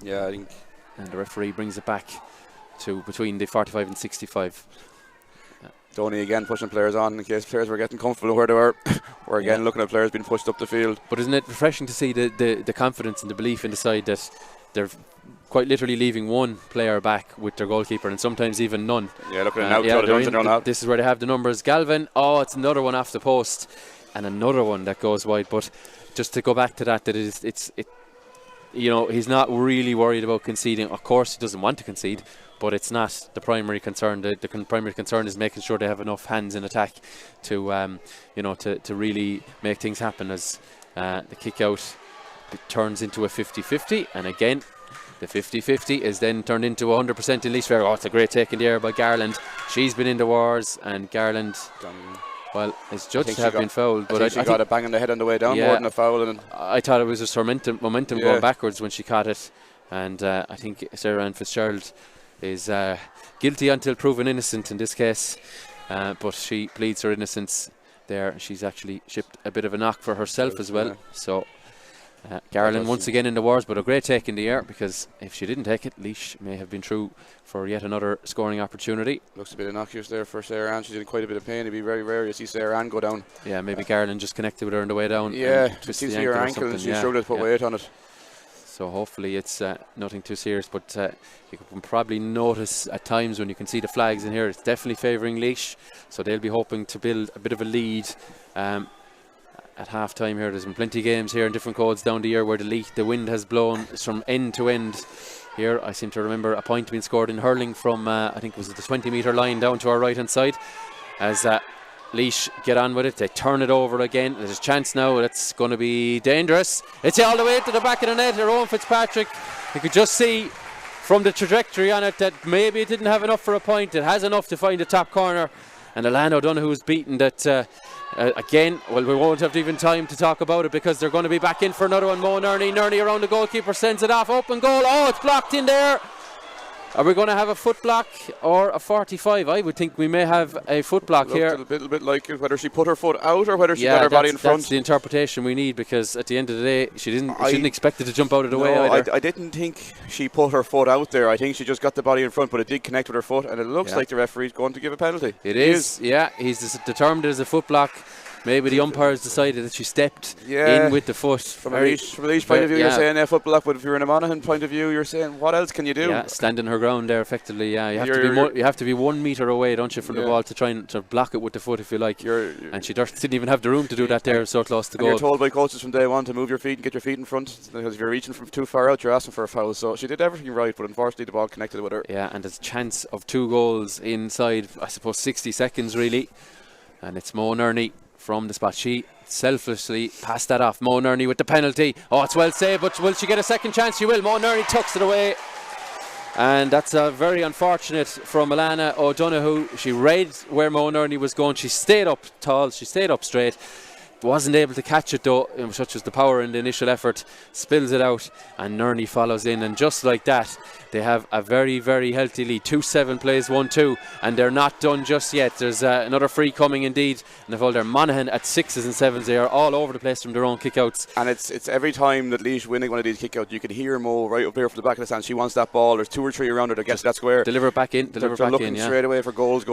Speaker 2: Yeah, I think.
Speaker 1: And the referee brings it back to between the 45 and 65.
Speaker 2: Donny again pushing players on in case players were getting comfortable where they were. We're again looking at players being pushed up the field.
Speaker 1: But isn't it refreshing to see the confidence and the belief in the side that they're quite literally leaving one player back with their goalkeeper, and sometimes even none.
Speaker 2: Yeah, looking at now.
Speaker 1: This is where they have the numbers. Galvin, it's another one off the post, and another one that goes wide. But just to go back to that he's not really worried about conceding. Of course, he doesn't want to concede, but it's not the primary concern. The primary concern is making sure they have enough hands in attack to really make things happen. As the kick out turns into a 50-50, and again The 50-50 is then turned into 100% in Laois Fair. Oh, it's a great take in the air by Garland. She's been in the wars, and Garland, well, is judged to have been fouled. But
Speaker 2: I think she got a bang on the head on the way down, more than a foul. And
Speaker 1: I thought it was just her momentum going backwards when she caught it. And I think Sarah Ann Fitzgerald is guilty until proven innocent in this case. But she pleads her innocence there. She's actually shipped a bit of a knock for herself as well. So Garland once again in the wars, but a great take in the air, because if she didn't take it, Laois may have been through for yet another scoring opportunity.
Speaker 2: Looks a bit innocuous there for Sarah Ann. She's in quite a bit of pain. It'd be very rare you see Sarah Ann go down.
Speaker 1: Yeah, maybe Garland just connected with her on the way down.
Speaker 2: Yeah, twisted her ankle and she struggled to put weight on it.
Speaker 1: So hopefully it's nothing too serious, but you can probably notice at times when you can see the flags in here, it's definitely favouring Laois. So they'll be hoping to build a bit of a lead at half time here. There's been plenty of games here in different codes down the year where the wind has blown from end to end. Here I seem to remember a point being scored in hurling from I think it was the 20-metre line down to our right hand side. As Laois get on with it, they turn it over again. There's a chance now that's going to be dangerous. It's all the way to the back of the net. Owen Fitzpatrick, you could just see from the trajectory on it that maybe it didn't have enough for a point. It has enough to find the top corner, and Alana O'Donoghue is beaten that again. Well, we won't have even time to talk about it because they're going to be back in for another one. Mo Nerney around the goalkeeper, sends it off, open goal. Oh, it's blocked in there. Are we going to have a foot block or a 45? I would think we may have a foot block here.
Speaker 2: A little bit like whether she put her foot out or whether she got her body in front.
Speaker 1: That's the interpretation we need, because at the end of the day, she didn't expect it to jump out of the way either.
Speaker 2: I didn't think she put her foot out there. I think she just got the body in front, but it did connect with her foot, and it looks like the referee's going to give a penalty.
Speaker 1: It is. Yeah. He's determined as a foot block. Maybe the umpires decided that she stepped in with the foot.
Speaker 2: From a Laois point of view, you're saying a foot block, but if you're in a Monaghan point of view, you're saying what else can you do?
Speaker 1: Yeah, standing her ground there effectively. Yeah, you have to be 1 metre away, don't you, from the ball to try and to block it with the foot if you like. And she didn't even have the room to do that there, so close to goal.
Speaker 2: You're told by coaches from day one to move your feet and get your feet in front, because if you're reaching from too far out, you're asking for a foul. So she did everything right, but unfortunately the ball connected with her.
Speaker 1: Yeah, and there's a chance of 2 goals inside, I suppose, 60 seconds really. And it's Mo Nerney from the spot. She selflessly passed that off. Mo Nerney with the penalty. Oh, it's well saved, but will she get a second chance? She will. Mo Nerney tucks it away. And that's very unfortunate from Alana O'Donoghue. She read where Mo Nerney was going. She stayed up tall. She stayed up straight. Wasn't able to catch it though, such as the power in the initial effort. Spills it out, and Nerney follows in, and just like that they have a very, very healthy lead. 2-7 plays 1-2, and they're not done just yet. There's another free coming indeed, and they've hold their Monaghan at 6s and 7s. They are all over the place from their own kickouts,
Speaker 2: and it's every time that Laois winning one of these kickouts, you can hear Mo right up there from the back of the stand. She wants that ball. There's 2 or 3 around her to get to that square.
Speaker 1: Deliver it back in.
Speaker 2: They're looking straight away for goals.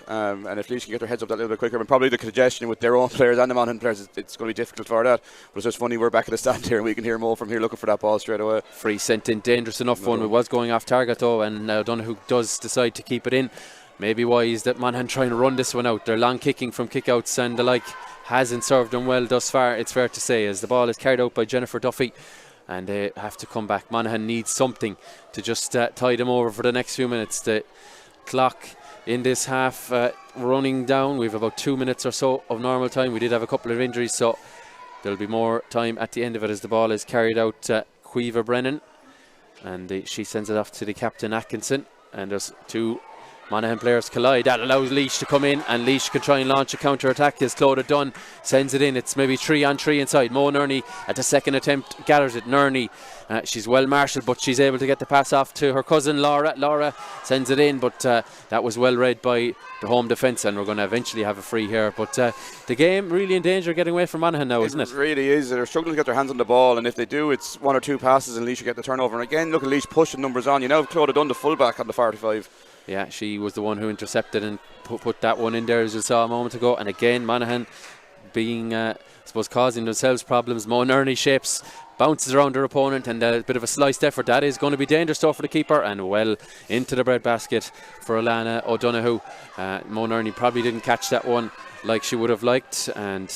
Speaker 2: And if Laois can get their heads up that little bit quicker, and probably the congestion with their own players and the Monaghan players, it's going to be difficult for that. But it's just funny, we're back at the stand here and we can hear Mo from here looking for that ball straight away.
Speaker 1: Free sent in, dangerous enough one. It was going off target though, and O'Donoghue does decide to keep it in. Maybe wise that Monaghan trying to run this one out. They're long kicking from kickouts and the like hasn't served them well thus far, it's fair to say, as the ball is carried out by Jennifer Duffy, and they have to come back. Monaghan needs something to just tie them over for the next few minutes. The clock in this half running down. We have about 2 minutes or so of normal time. We did have a couple of injuries, so there'll be more time at the end of it as the ball is carried out to Caoimhe Brennan, and she sends it off to the captain Atkinson, and there's 2 Monaghan players collide. That allows Laois to come in, and Laois can try and launch a counter-attack as Clodagh Dunn sends it in. It's maybe 3-on-3 inside. Mo Nerney at the second attempt gathers it. Nerney, she's well marshalled, but she's able to get the pass off to her cousin Laura. Laura sends it in, but that was well read by the home defence, and we're going to eventually have a free here. But the game really in danger of getting away from Monaghan now, isn't it?
Speaker 2: It really is. They're struggling to get their hands on the ball, and if they do, it's 1 or 2 passes and Laois should get the turnover. And again, look at Laois pushing numbers on. You know, Clodagh Dunn, the fullback on the 45.
Speaker 1: Yeah, she was the one who intercepted and put that one in there, as you saw a moment ago. And again, Monaghan being, I suppose, causing themselves problems. Mo Nerney shapes, bounces around their opponent, and a bit of a sliced effort. That is going to be dangerous stuff for the keeper, and well into the breadbasket for Alana O'Donoghue. Mo Nerney probably didn't catch that one like she would have liked, and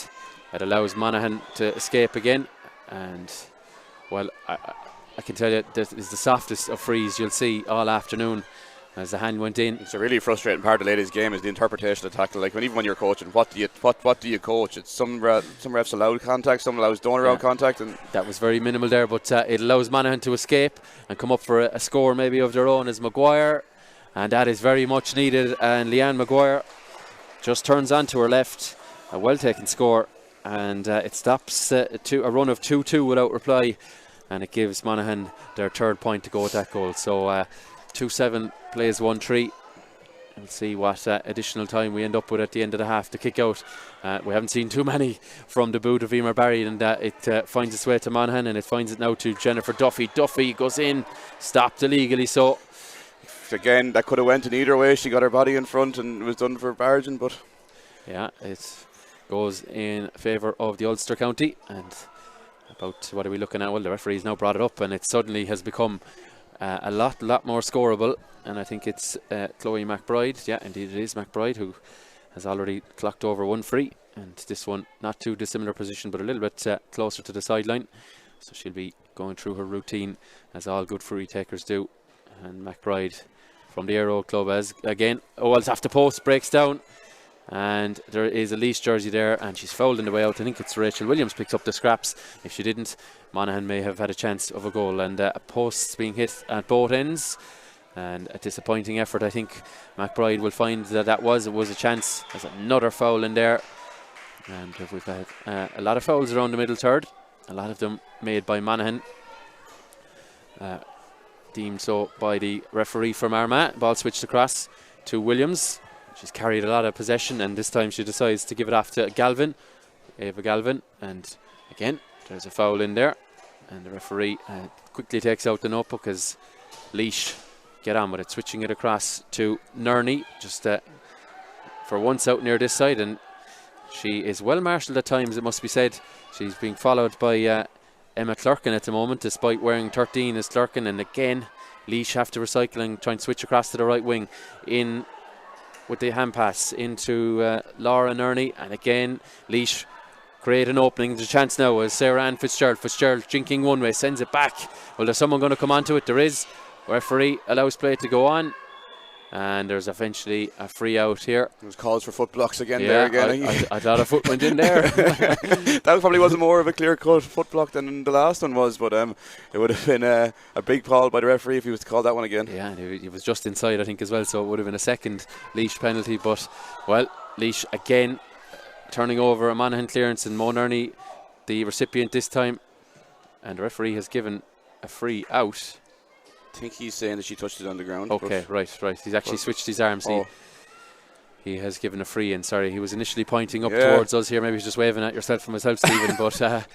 Speaker 1: it allows Monaghan to escape again. And well, I can tell you, this is the softest of frees you'll see all afternoon. as the hand went in.
Speaker 2: It's a really frustrating part of the ladies' game is the interpretation of the tackle. Like even when you're coaching, what do you coach? It's some refs allow contact, some don't allow contact, and
Speaker 1: that was very minimal there. But it allows Monaghan to escape and come up for a score maybe of their own as Maguire, and that is very much needed. And Leanne Maguire just turns on to her left, a well taken score, and it stops a run of 2-2 without reply, and it gives Monaghan their third point to go with that goal. So 2-7 plays 1-3. We'll see what additional time we end up with at the end of the half to kick out. We haven't seen too many from the boot of Emer Barry, and it finds its way to Monaghan, and it finds it now to Jennifer Duffy. Duffy goes in, stopped illegally. So
Speaker 2: again, that could have went in either way. She got her body in front and it was done for Bargin, but
Speaker 1: yeah, it goes in favour of the Ulster County. And about what are we looking at? Well, the referee's now brought it up, and it suddenly has become a lot more scoreable. And I think it's Chloe McBride. Yeah, indeed it is McBride, who has already clocked over one free, and this one not too dissimilar position, but a little bit closer to the sideline. So she'll be going through her routine as all good free takers do. And McBride from the Aero Club as again Owens after post breaks down, and there is a Laois jersey there, and she's fouled in the way out. I think it's Rachel Williams picks up the scraps. If she didn't, Monaghan may have had a chance of a goal. And a post being hit at both ends, and a disappointing effort. I think McBride will find that it was a chance. There's another foul in there, and we've had a lot of fouls around the middle third, a lot of them made by Monaghan, deemed so by the referee from Armagh. Ball switched across to Williams. She's carried a lot of possession, and this time she decides to give it off to Galvin, Ava Galvin, and again there's a foul in there, and the referee quickly takes out the notebook as Laois get on with it, switching it across to Nerney, just for once out near this side, and she is well marshalled at times, it must be said. She's being followed by Emma Clerkin at the moment, despite wearing 13 as Clerkin, and again Laois have to recycle and try and switch across to the right wing in with the hand pass into Laura Nerney, and again Laois create an opening. There's a chance now as Sarah Ann Fitzgerald jinking one way, sends it back. Well, there's someone going to come onto it. There is. Referee allows play to go on, and there's eventually a free out here.
Speaker 2: There's calls for foot blocks again. Yeah, there again.
Speaker 1: I thought a foot went in there.
Speaker 2: That probably wasn't more of a clear cut foot block than the last one was, but it would have been a big call by the referee if he was to call that one again.
Speaker 1: Yeah, and he was just inside, I think, as well, so it would have been a second Laois penalty. But well, Laois again turning over a Monaghan clearance, and Mo Nerney the recipient this time, and the referee has given a free out.
Speaker 2: I think he's saying that she touched it on the ground.
Speaker 1: Okay, right. He's actually switched his arms. He has given a free in. Sorry, he was initially pointing up towards us here. Maybe he's just waving at yourself from himself, Stephen. But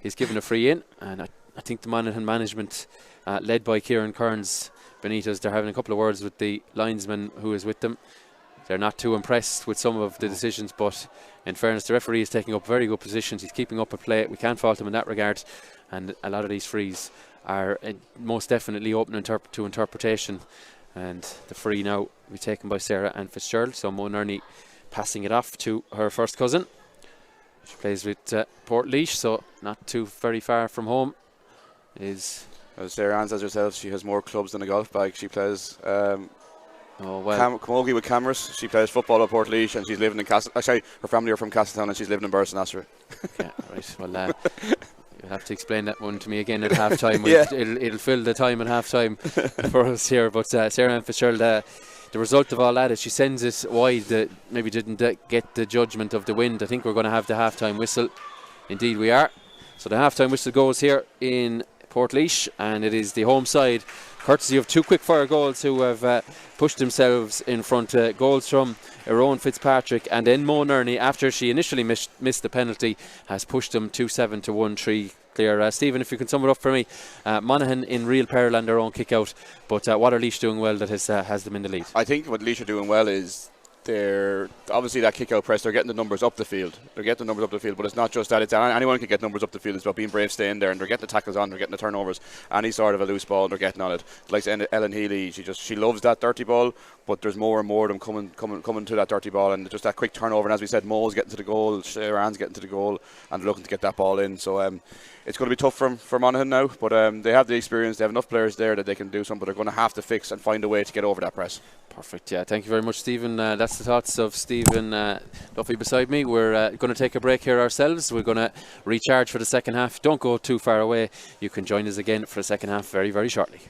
Speaker 1: he's given a free in, and I think the Monaghan management, led by Kieran Kearns Benitez, they're having a couple of words with the linesman who is with them. They're not too impressed with some of the decisions, but in fairness, the referee is taking up very good positions. He's keeping up a play. We can't fault him in that regard, and a lot of these frees are most definitely open to interpretation, and the free now will be taken by Sarah Ann Fitzgerald. So Mo Nerney passing it off to her first cousin. She plays with Port Laois, so not too very far from home. As
Speaker 2: Sarah Ann says herself, she has more clubs than a golf bag. She plays Camogie with cameras. She plays football at Port Laois, and she's living in her family are from Castletown, and she's living in Burson-Astra. Okay, right. Well,
Speaker 1: you'll have to explain that one to me again at half time. It'll fill the time at half time for us here. But Sarah Ann Fitzgerald, the result of all that is she sends it wide. Maybe didn't get the judgment of the wind. I think we're going to have the half time whistle. Indeed we are. So the half time whistle goes here in Port Laois, and it is the home side, courtesy of two quick fire goals who have pushed themselves in front. Goals from Eoin Fitzpatrick, and then Mo Nerney, after she initially missed the penalty, has pushed them 2-7 to 1-3 clear. Stephen, if you can sum it up for me, Monaghan in real peril on their own kick out, but what are Laois doing well that has them in the lead?
Speaker 2: I think what Laois are doing well is they're obviously that kick out press, they're getting the numbers up the field. But it's not just that, it's anyone can get numbers up the field. It's about being brave, staying there, and they're getting the tackles on, they're getting the turnovers, any sort of a loose ball, they're getting on it. Like Ellen Healy, she loves that dirty ball, but there's more and more of them coming to that dirty ball, and just that quick turnover. And as we said, Mo's getting to the goal, Sharon's getting to the goal, and they're looking to get that ball in. So it's going to be tough for Monaghan now, but they have the experience. They have enough players there that they can do something, but they're going to have to fix and find a way to get over that press.
Speaker 1: Perfect, yeah. Thank you very much, Stephen. That's the thoughts of Stephen Duffy beside me. We're going to take a break here ourselves. We're going to recharge for the second half. Don't go too far away. You can join us again for the second half very, very shortly.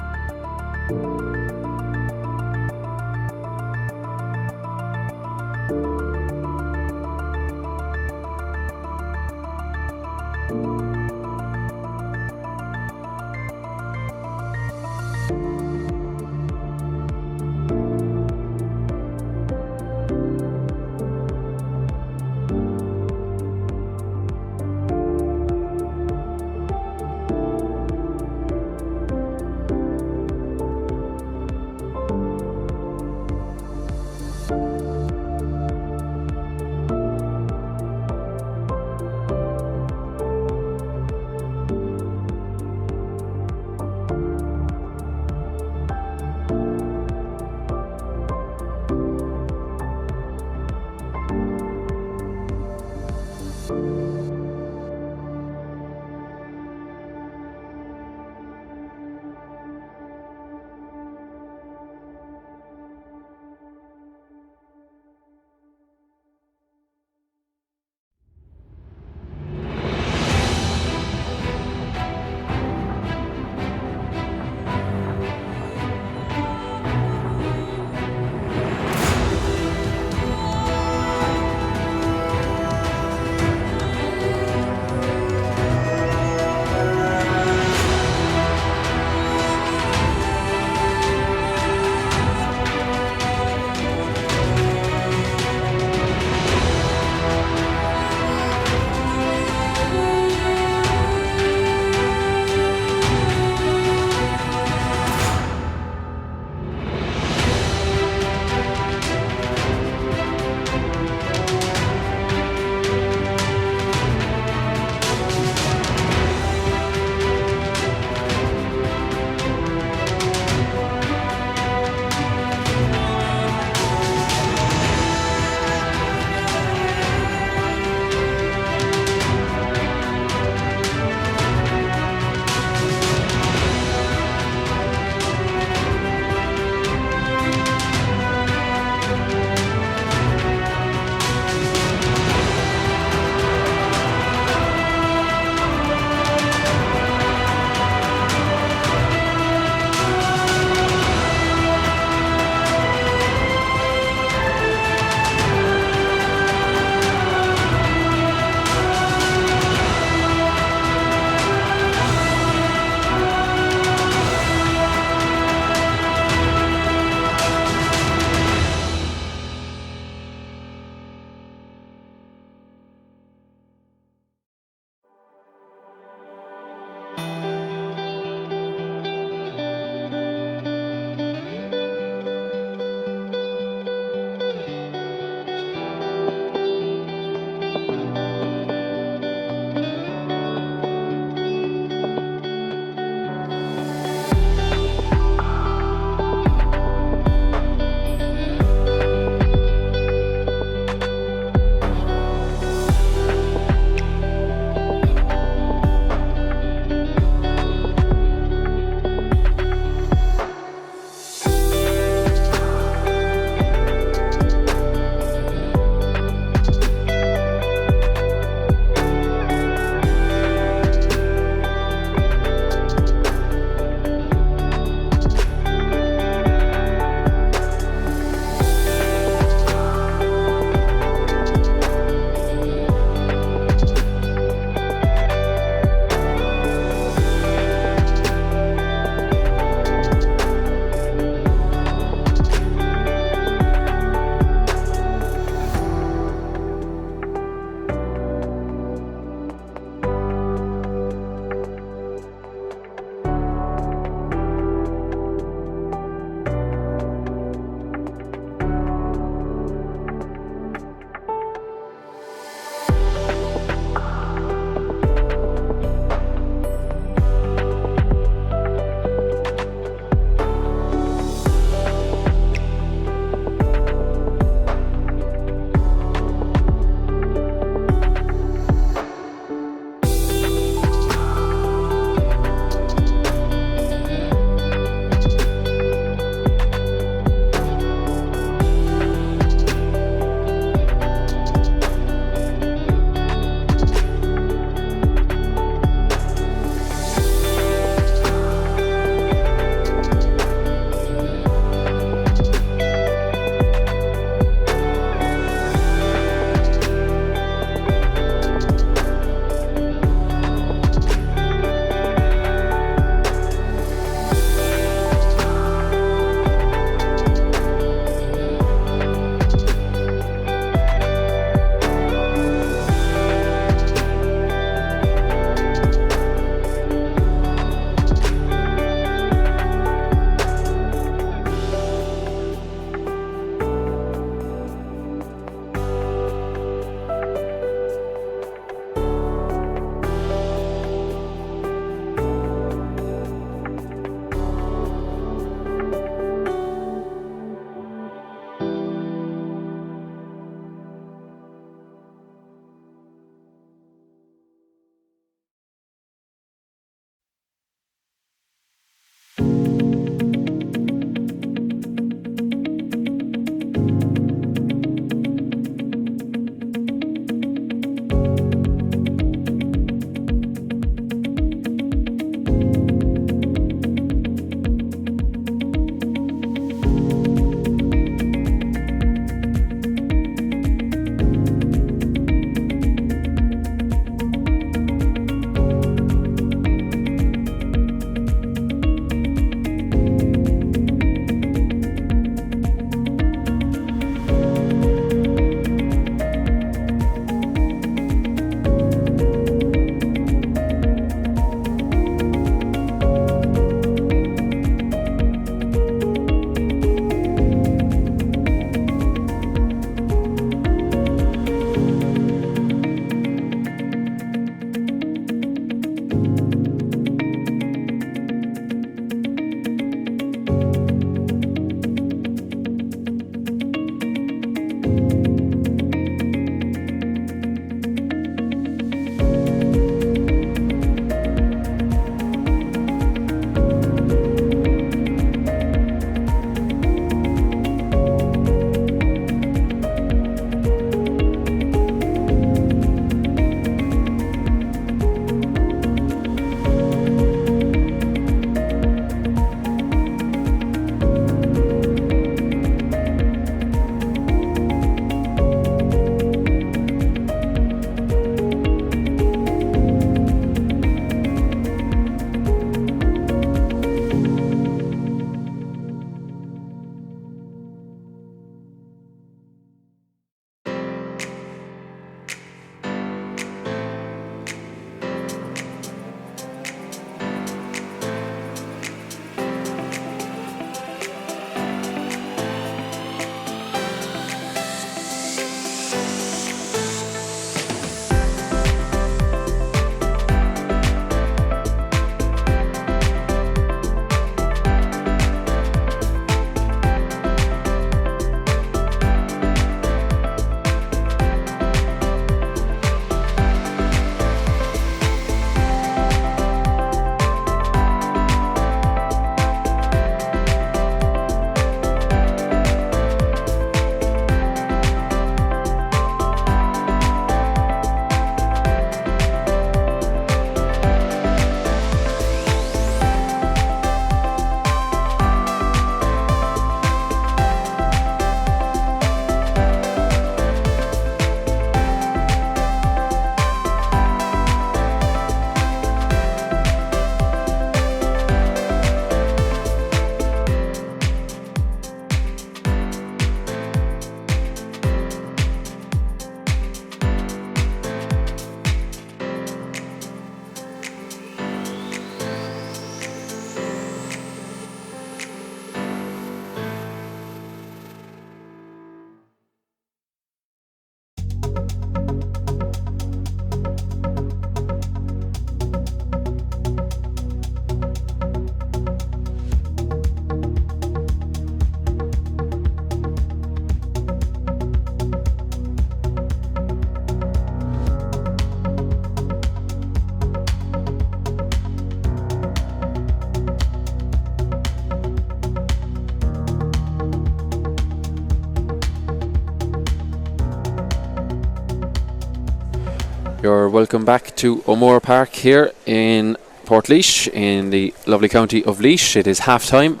Speaker 1: You're welcome back to O'Moore Park here in Portlaoise in the lovely county of Laois. It is half time.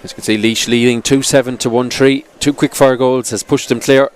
Speaker 1: As you can see, Laois leading 2-7 to 1-3. 2 quick fire goals has pushed them clear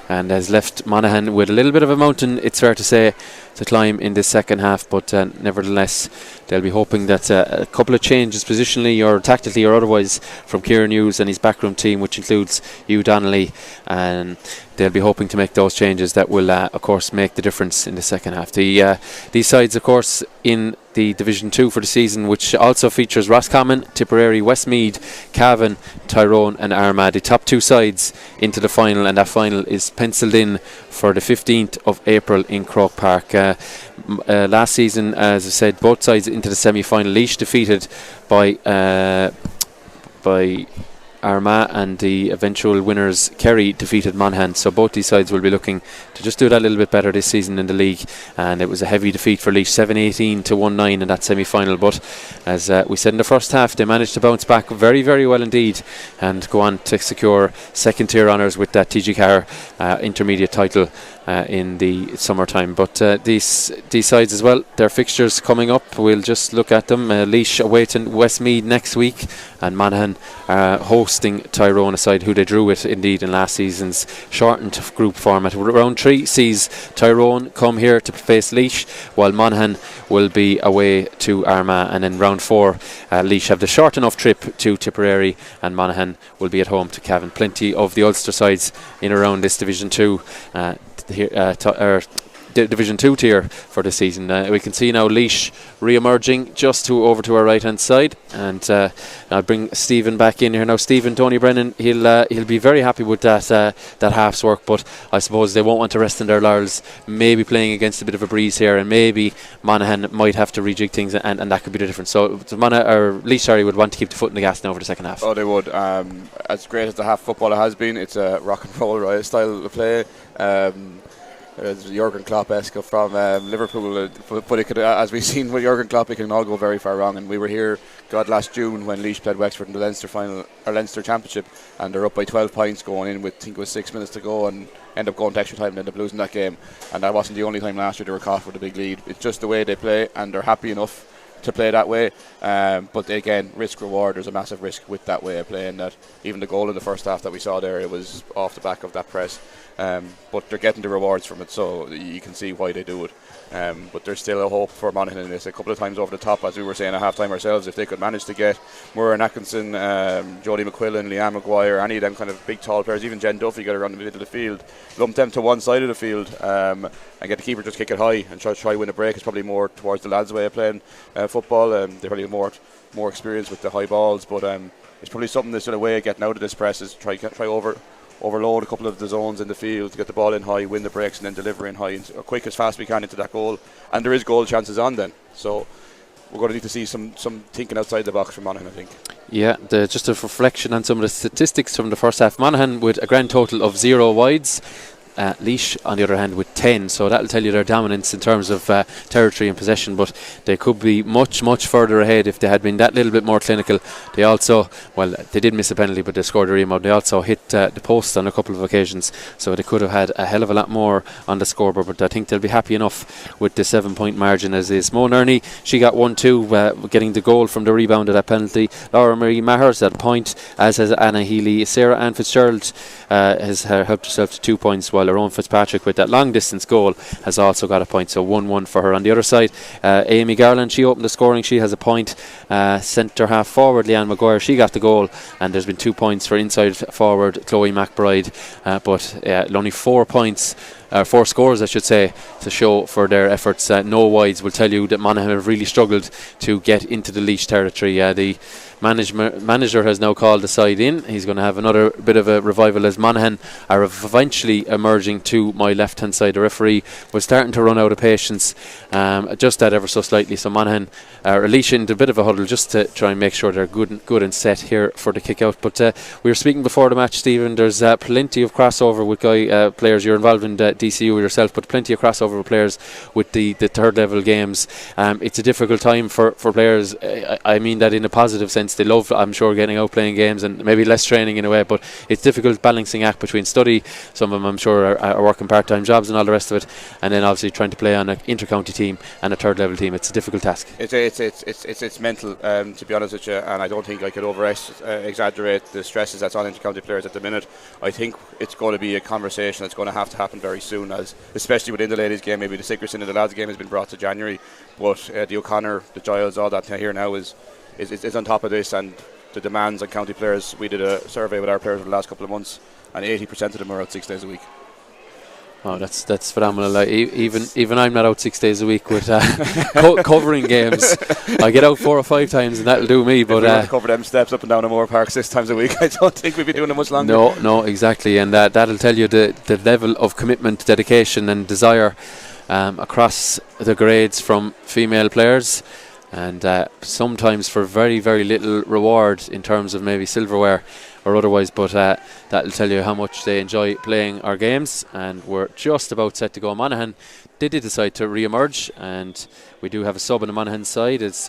Speaker 1: and has left Monaghan with a little bit of a mountain, it's fair to say, to climb in this second half, but nevertheless they'll be hoping that a couple of changes positionally or tactically or otherwise from Kieran Hughes and his backroom team, which includes Hugh Donnelly, and they'll be hoping to make those changes that will of course make the difference in the second half. These sides of course in the Division 2 for the season, which also features Roscommon, Tipperary, Westmeath, Cavan, Tyrone and Armagh, the top 2 sides into the final, and that final is pencilled in for the 15th of April in Croke Park. Last season, as I said, both sides into the semi-final. Laois defeated by Armagh, and the eventual winners Kerry defeated Monaghan, so both these sides will be looking to just do that a little bit better this season in the league. And it was a heavy defeat for Laois, 7-18 to 1-9 in that semi-final, but as we said in the first half, they managed to bounce back very, very well indeed and go on to secure second tier honours with that TG Carr intermediate title in the summertime. But these sides as well, their fixtures coming up, we'll just look at them. Laois awaiting Westmeath next week, and Monaghan hosting Tyrone, a side who they drew with indeed in last season's shortened group format. Round 3 sees Tyrone come here to face Laois, while Monaghan will be away to Armagh, and in round 4 Laois have the short enough trip to Tipperary and Monaghan will be at home to Cavan. Plenty of the Ulster sides in around this Division 2 Division 2 tier for the season. We can see now Laois re-emerging just over to our right hand side, and I'll bring Stephen back in here now. Stephen, Tony Brennan, he'll be very happy with that half's work, but I suppose they won't want to rest on their laurels, maybe playing against a bit of a breeze here, and maybe Monaghan might have to rejig things, and that could be the difference. So Laois would want to keep the foot in the gas now for the second half.
Speaker 2: Oh, they would. As great as the half football has been, it's a rock and roll style of play. Jurgen Klopp-esque from Liverpool, but it could, as we've seen with Jurgen Klopp, it can all go very far wrong. And we were here, last June when Laois played Wexford in the Leinster final or Leinster Championship, and they're up by 12 points going in with, I think it was 6 minutes to go, and end up going to extra time and end up losing that game. And that wasn't the only time last year they were caught with a big lead. It's just the way they play, and they're happy enough to play that way, but again, risk reward, there's a massive risk with that way of playing. That even the goal in the first half that we saw there, it was off the back of that press, but they're getting the rewards from it, so you can see why they do it. But there's still a hope for Monaghan in this. A couple of times over the top, as we were saying at half time ourselves, if they could manage to get Murren Atkinson, Jody McQuillan, Leanne Maguire, any of them kind of big tall players, even Jen Duffy, get around the middle of the field, lump them to one side of the field, and get the keeper just kick it high and try win a break. It's probably more towards the lads' way of playing football. They probably have more experience with the high balls, but it's probably something that's sort of way of getting out of this press is try overload a couple of the zones in the field to get the ball in high, win the breaks, and then deliver in high and quick as fast as we can into that goal. And there is goal chances on then, so we're going to need to see some thinking outside the box from Monaghan, I think. Yeah,
Speaker 1: just a reflection on some of the statistics from the first half. Monaghan with a grand total of 0 wides. Laois on the other hand with 10, so that'll tell you their dominance in terms of territory and possession, but they could be much further ahead if they had been that little bit more clinical. They also, they did miss a penalty, but they scored a rebound. They also hit the post on a couple of occasions, so they could have had a hell of a lot more on the scoreboard, but I think they'll be happy enough with the 7-point margin as is. Mo Nerney, she got 1-2, getting the goal from the rebound of that penalty. Laura Marie Maher's at a point, as has Anna Healy. Sarah Ann Fitzgerald has helped herself to 2 points, while her own Fitzpatrick with that long distance goal has also got a point, so 1-1 for her. On the other side, Amy Garland, she opened the scoring, she has a point. Centre half forward Leanne Maguire, she got the goal, and there's been 2 points for inside forward Chloe McBride, but only 4 points 4 scores, I should say, to show for their efforts. No wides will tell you that Monaghan have really struggled to get into the Laois territory. The manager has now called the side in. He's going to have another bit of a revival as Monaghan are eventually emerging to my left hand side. The referee was starting to run out of patience, just that ever so slightly. So Monaghan are unleashing a bit of a huddle just to try and make sure they're good and set here for the kick out. But we were speaking before the match, Stephen, there's plenty of crossover with players. You're involved in DCU yourself, but plenty of crossover with players with the third level games. It's a difficult time for players. I mean that in a positive sense. They love, I'm sure, getting out playing games and maybe less training in a way, but it's difficult balancing act between study. Some of them, I'm sure, are working part-time jobs and all the rest of it, and then obviously trying to play on an inter-county team and a third level team. It's a difficult task.
Speaker 2: It's mental, to be honest with you, and I don't think I could exaggerate the stresses that's on inter-county players at the minute. I think it's going to be a conversation that's going to have to happen very soon, as especially within the ladies' game. Maybe the Sickerson in the lads' game has been brought to January, but the O'Connor, the Giles, all that here now is on top of this, and the demands on county players. We did a survey with our players over the last couple of months, and 80% of them are out 6 days a week.
Speaker 1: Oh, that's phenomenal. Even I'm not out 6 days a week with covering games. I get out 4 or 5 times, and that'll do me. But
Speaker 2: if we were to cover them steps up and down Moore Park 6 times a week, I don't think we'd be doing it much longer.
Speaker 1: No, exactly, and that'll tell you the level of commitment, dedication, and desire across the grades from female players. And sometimes for very, very little reward in terms of maybe silverware or otherwise, but that'll tell you how much they enjoy playing our games. And we're just about set to go. Monaghan did decide to re-emerge, and we do have a sub on the Monaghan side. It's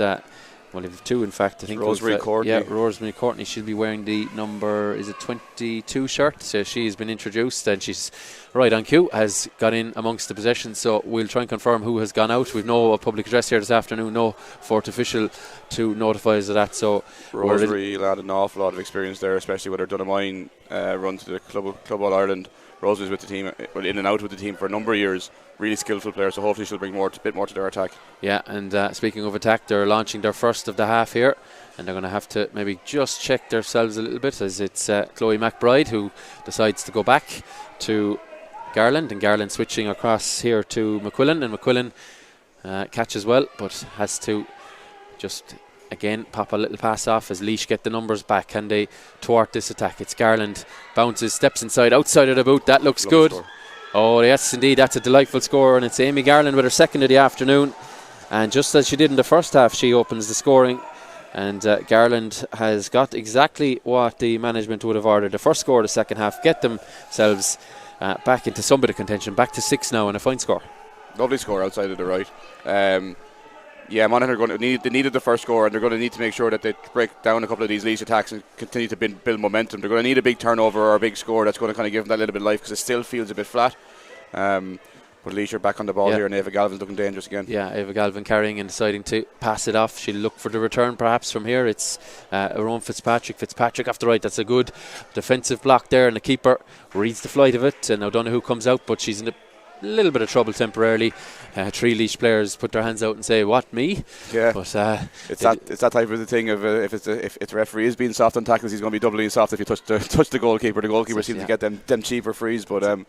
Speaker 1: we have 2, in fact. I think
Speaker 2: Rosemary Courtney.
Speaker 1: Yeah, Rosemary Courtney. She'll be wearing the number, is it 22 shirt? So she's been introduced, and she's right on cue, has got in amongst the possessions. So we'll try and confirm who has gone out. We've no public address here this afternoon, no fourth official to notify us of that. So
Speaker 2: Rosemary had an awful lot of experience there, especially with her Dunamine run to the Club All Ireland. Rosemary's with the team, in and out with the team for a number of years. Really skillful player, so hopefully she'll bring a bit more to their attack. Yeah, and speaking of attack, they're launching their first of the half here, and they're going to have to maybe just check themselves a little bit, as it's Chloe McBride who decides to go back to Garland, and Garland switching across here to McQuillan, and McQuillan catches well, but has to just again pop a little pass off as Laois get the numbers back. Can they thwart this attack? It's Garland, bounces, steps inside, outside of the boot. That looks good. Score. Oh yes, indeed, that's a delightful score, and it's Amy Garland with her second of the afternoon, and just as she did in the first half, she opens the scoring, and Garland has got exactly what the management would have ordered. The first score of the second half, get themselves back into some bit of contention, back to 6 now, and a fine score. Lovely score outside of the right. Monaghan are going to they needed the first score, and they're going to need to make sure that they break down a couple of these Laois attacks and continue to build momentum. They're going to need a big turnover or a big score that's going to kind of give them that little bit of life, because it still feels a bit flat. But Laois are back on the ball here, and Ava Galvin's looking dangerous again. Yeah, Ava Galvin carrying and deciding to pass it off. She'll look for the return perhaps from here. It's Rowan Fitzpatrick off the right. That's a good defensive block there, and the keeper reads the flight of it, and O'Donoghue comes out, but she's in a little bit of trouble temporarily. 3 Laois players put their hands out and say, "What, me?" Yeah, but it's that type of the thing of if the referee is being soft on tackles, he's going to be doubly soft if you touch the goalkeeper. The goalkeeper seems to get them cheaper frees, but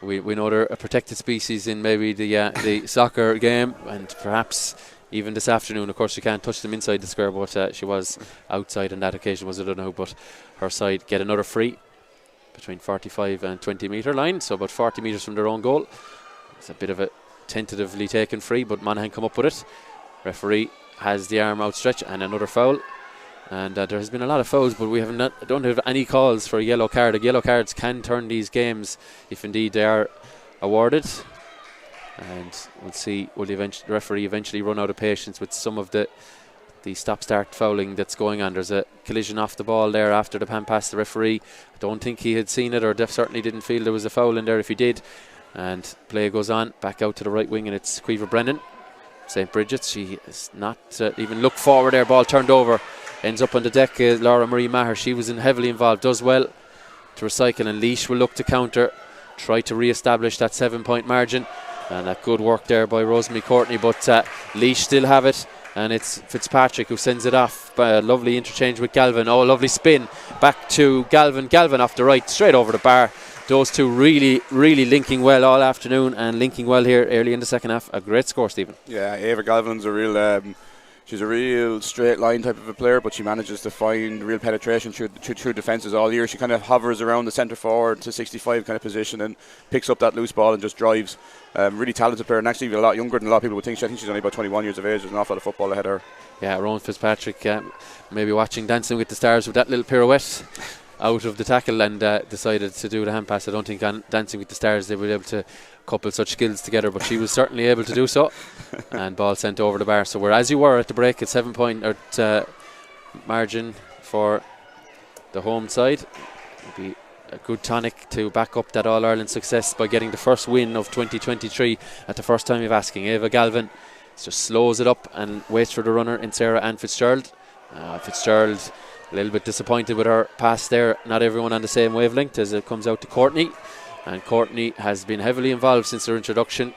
Speaker 2: we know they're a protected species in maybe the soccer game, and perhaps even this afternoon. Of course, you can't touch them inside the square, but she was outside on that occasion, was it? I don't know, but her side get another free between 45 and 20 metre line, so about 40 metres from their own goal. It's a bit of a tentatively taken free, but Monaghan come up with it. Referee has the arm outstretched, and another foul. And there has been a lot of fouls, but we don't have any calls for a yellow card. The yellow cards can turn these games if indeed they are awarded. And we'll see, will the referee eventually run out of patience with some of the stop-start fouling that's going on. There's a collision off the ball there after the pan pass. The referee, I don't think he had seen it, or certainly didn't feel there was a foul in there if he did. And play goes on, back out to the right wing, and it's Caoimhe Brennan, St. Bridget's. She has not even looked forward there, ball turned over, ends up on the deck. Laura Marie Maher, she was heavily involved, does well to recycle, and Laois will look to counter, try to re-establish that 7-point margin, and that good work there by Rosemary Courtney, but Laois still have it, and it's Fitzpatrick who sends it off. Lovely interchange with Galvin. Oh, lovely spin back to Galvin off the right, straight over the bar.
Speaker 1: those two really linking well all afternoon and linking well here early in the second half. A great score, Stephen.
Speaker 2: Yeah, Ava Galvin's a real she's a real straight line type of a player, but she manages to find real penetration through defences all year. She kind of hovers around the centre forward to 65 kind of position and picks up that loose ball and just drives. Really talented player, and actually a lot younger than a lot of people would think. I think she's only about 21 years of age. There's an awful lot of football ahead of her.
Speaker 1: Yeah, Rowan Fitzpatrick maybe watching Dancing with the Stars with that little pirouette out of the tackle and decided to do the hand pass. I don't think on Dancing with the Stars they were able to couple such skills together, but she was certainly able to do so. And ball sent over the bar. So we're as you were at the break at 7 point margin for the home side. It'll be a good tonic to back up that All-Ireland success by getting the first win of 2023 at the first time of asking. Ava Galvin just slows it up and waits for the runner in Sarah Ann Fitzgerald. Fitzgerald a little bit disappointed with her pass there. Not everyone on the same wavelength as it comes out to Courtney. And Courtney has been heavily involved since her introduction.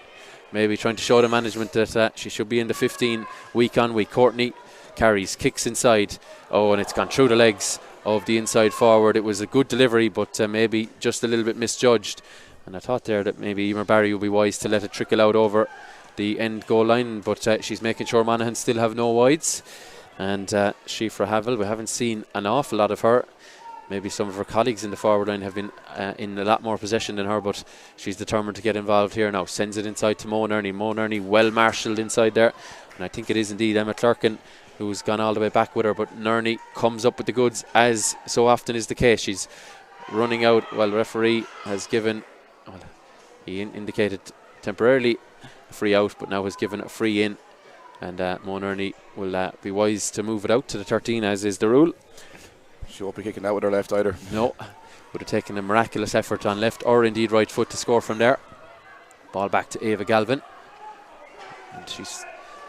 Speaker 1: Maybe trying to show the management that she should be in the 15 week on week. Courtney carries, kicks inside. Oh, and it's gone through the legs of the inside forward. It was a good delivery, but maybe just a little bit misjudged. And I thought there that maybe Emer Barry would be wise to let it trickle out over the end goal line. But she's making sure Monaghan still have no wides. And Shifra Havel, we haven't seen an awful lot of her. Maybe some of her colleagues in the forward line have been in a lot more possession than her, but she's determined to get involved here now. Sends it inside to Mo Nerney. Mo Nerney well marshalled inside there. And I think it is indeed Emma Clerkin who's gone all the way back with her, but Nerney comes up with the goods as so often is the case. She's running out while the referee has given, well, he indicated temporarily a free out, but now has given a free in. And Mo Nerney will be wise to move it out to the 13 as is the rule.
Speaker 2: She won't be kicking that with her left either.
Speaker 1: No, would have taken a miraculous effort on left or indeed right foot to score from there. Ball back to Ava Galvin. And she's,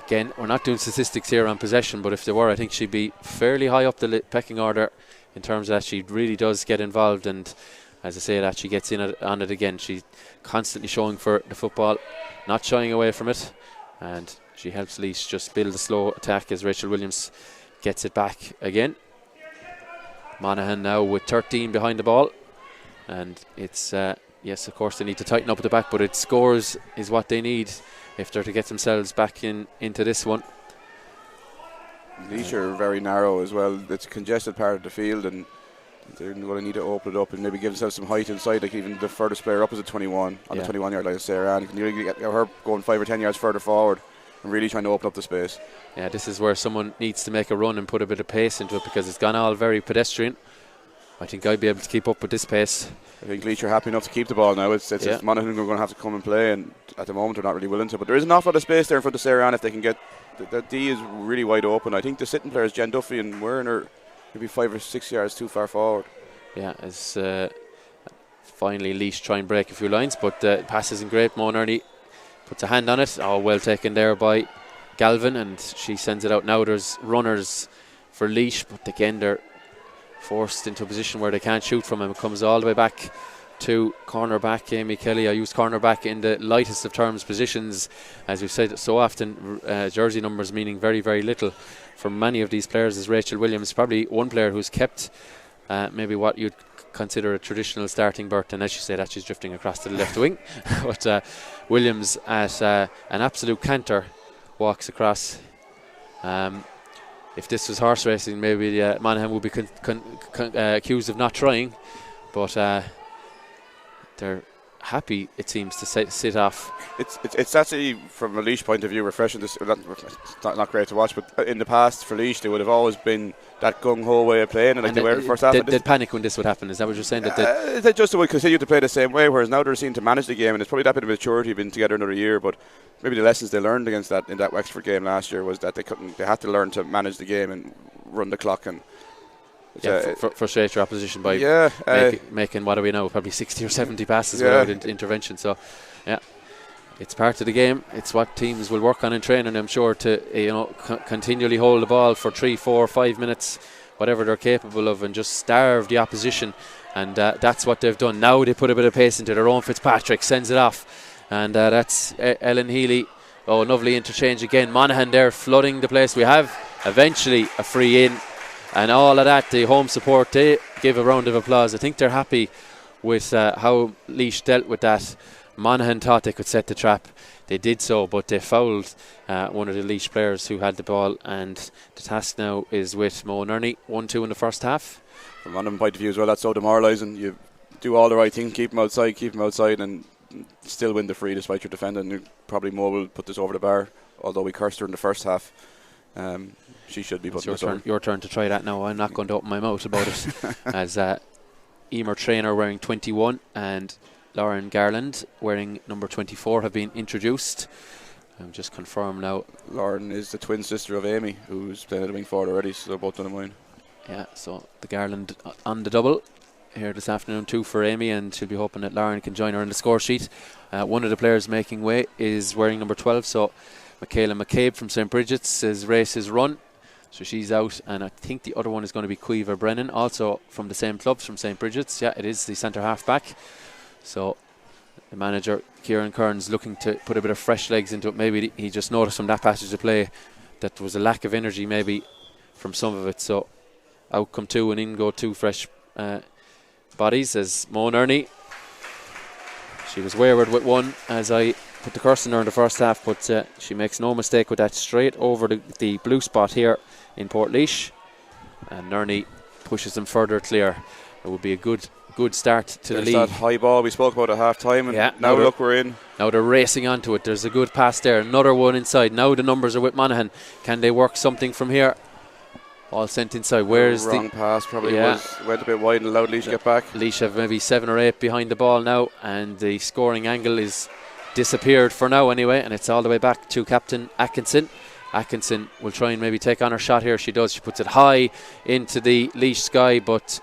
Speaker 1: again, we're not doing statistics here on possession, but if there were, I think she'd be fairly high up the pecking order in terms of that she really does get involved. And as I say that, she gets in on it again. She's constantly showing for the football, not shying away from it. And she helps Laois just build a slow attack as Rachel Williams gets it back again. Monaghan now with 13 behind the ball, and it's yes, of course they need to tighten up at the back, but it scores is what they need if they're to get themselves back into this one.
Speaker 2: Laois are very narrow as well. It's a congested part of the field, and they're going to need to open it up and maybe give themselves some height inside. Like even the furthest player up is at 21 on the 21 yard line, Sarah Ann. You can really get her going 5 or 10 yards further forward and really trying to open up the space.
Speaker 1: Yeah, this is where someone needs to make a run and put a bit of pace into it, because it's gone all very pedestrian. I think I'd be able to keep up with this pace.
Speaker 2: I think Laois are happy enough to keep the ball now. It's Monaghan who are going to have to come and play, and at the moment they're not really willing to. But there is an awful lot of space there in front of Sarah Ann if they can get. The D is really wide open. I think the sitting players, Jen Duffy and Werner, maybe 5 or 6 yards too far forward. Yeah,
Speaker 1: as finally Laois try and break a few lines, but the pass isn't great. Mo Nerney puts a hand on it. Oh, well taken there by Galvin, and she sends it out. Now there's runners for Laois, but again they're forced into a position where they can't shoot from him. It comes all the way back to cornerback Amy Kelly. I use cornerback in the lightest of terms positions, as we've said so often. Jersey numbers meaning very, very little for many of these players. Is Rachel Williams, probably one player who's kept maybe what you'd consider a traditional starting berth, and as you say that, she's drifting across to the left wing. But Williams at an absolute canter walks across. If this was horse racing, maybe Monaghan would be accused of not trying, but they're happy, it seems, to sit off.
Speaker 2: It's actually, from a Laois point of view, refreshing. It's not great to watch, but in the past for Laois they would have always been that gung-ho way of playing, and like they were in the first half.
Speaker 1: They'd panic when this would happen. Is that what you're saying?
Speaker 2: They just would continue to play the same way, whereas now they're seen to manage the game, and it's probably that bit of maturity been together another year. But maybe the lessons they learned against that in that Wexford game last year was that they had to learn to manage the game and run the clock and.
Speaker 1: Frustrate your opposition by making, what do we know, probably 60 or 70 passes without intervention. So, it's part of the game. It's what teams will work on in training, I'm sure, to continually hold the ball for 3, 4, 5 minutes, whatever they're capable of, and just starve the opposition. And that's what they've done. Now they put a bit of pace into their own. Fitzpatrick sends it off, and that's Ellen Healy. Oh, lovely interchange again. Monaghan there flooding the place. We have eventually a free in. And all of that, the home support, they give a round of applause. I think they're happy with how Laois dealt with that. Monaghan thought they could set the trap. They did so, but they fouled one of the Laois players who had the ball, and the task now is with Mo Nerney. 1-2 in the first half.
Speaker 2: From Monaghan point of view as well, that's so demoralising. You do all the right thing, keep them outside, and still win the free despite your defending. Probably Mo will put this over the bar, although we cursed her in the first half. She should be putting this over.
Speaker 1: Your turn to try that now. I'm not going to open my mouth about it. As Emer Traynor wearing 21 and Lauren Garland wearing number 24 have been introduced. I'm just confirmed now.
Speaker 2: Lauren is the twin sister of Amy, who's playing at the wing forward already, so they're both done in mine.
Speaker 1: Yeah, so the Garland on the double here this afternoon, 2 for Amy, and she'll be hoping that Lauren can join her in the score sheet. One of the players making way is wearing number 12, so Michaela McCabe from St. Bridget's race is run, so she's out, and I think the other one is going to be Cueva Brennan, also from the same clubs from St. Bridget's. Yeah, it is the centre half back. So the manager, Kieran Kearns, looking to put a bit of fresh legs into it. Maybe he just noticed from that passage of play that there was a lack of energy maybe from some of it. So out come 2 and in go 2 fresh bodies as Mo Nerney. She was wayward with one as I put the curse on her in the first half, but she makes no mistake with that, straight over the blue spot here in Portlaoise. And Nerney pushes them further clear. It would be a good start to the league.
Speaker 2: That high ball we spoke about at half time, and
Speaker 1: yeah,
Speaker 2: now look, we're in.
Speaker 1: Now they're racing onto it. There's a good pass there, another one inside. Now the numbers are with Monaghan. Can they work something from here? All sent inside. Where's the
Speaker 2: wrong pass? Probably went a bit wide and allowed Laois to get back.
Speaker 1: Laois have maybe 7 or 8 behind the ball now, and the scoring angle is disappeared for now anyway, and it's all the way back to captain Atkinson. Atkinson will try and maybe take on her shot here. She does. She puts it high into the Laois sky, but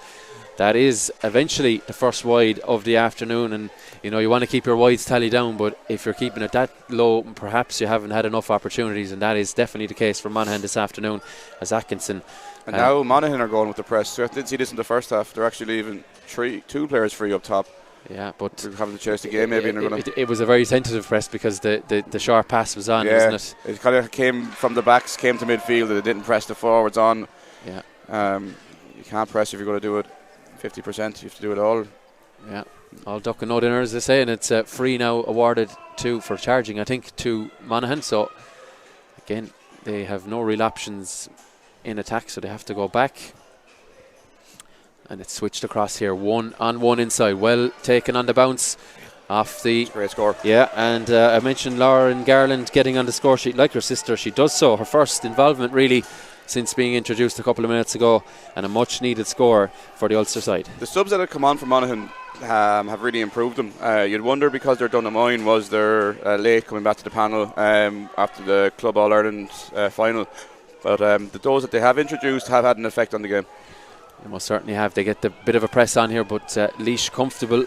Speaker 1: that is eventually the first wide of the afternoon, and you know you want to keep your wides tally down, but if you're keeping it that low, perhaps you haven't had enough opportunities, and that is definitely the case for Monaghan this afternoon as Atkinson.
Speaker 2: And now Monaghan are going with the press. So I didn't see this in the first half. They're actually leaving 2 players free up top.
Speaker 1: Yeah, but
Speaker 2: they're having to chase the game maybe.
Speaker 1: It was a very tentative press because the sharp pass was on, wasn't it?
Speaker 2: It kind of came from the backs, came to midfield, and it didn't press the forwards on.
Speaker 1: Yeah.
Speaker 2: You can't press if you're going to do it 50%. You have to do it all.
Speaker 1: Yeah, all duck and no dinner, as they say, and it's free now awarded for charging, I think, to Monaghan. So again, they have no real options in attack, so they have to go back. And it's switched across here, 1-on-1 inside. Well taken on the bounce off the
Speaker 2: great score.
Speaker 1: Yeah, and I mentioned Lauren Garland getting on the score sheet like her sister. She does so, her first involvement really since being introduced a couple of minutes ago, and a much needed score for the Ulster side.
Speaker 2: The subs that have come on from Monaghan have really improved them. You'd wonder, because they're done a mine, was they're late coming back to the panel after the Club All-Ireland final, but those that they have introduced have had an effect on the game.
Speaker 1: They most certainly have. They get the bit of a press on here, but Laois comfortable,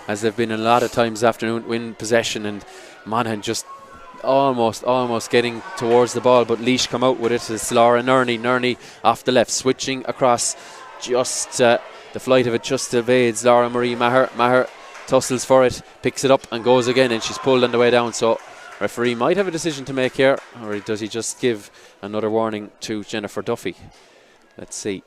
Speaker 1: as they've been a lot of times afternoon, win possession, and Monaghan just almost getting towards the ball, but Laois come out with it. It's Laura Nerney off the left, switching across, just the flight of it just evades Laura Marie Maher tussles for it, picks it up and goes again, and she's pulled on the way down. So referee might have a decision to make here, or does he just give another warning to Jennifer Duffy? Let's see.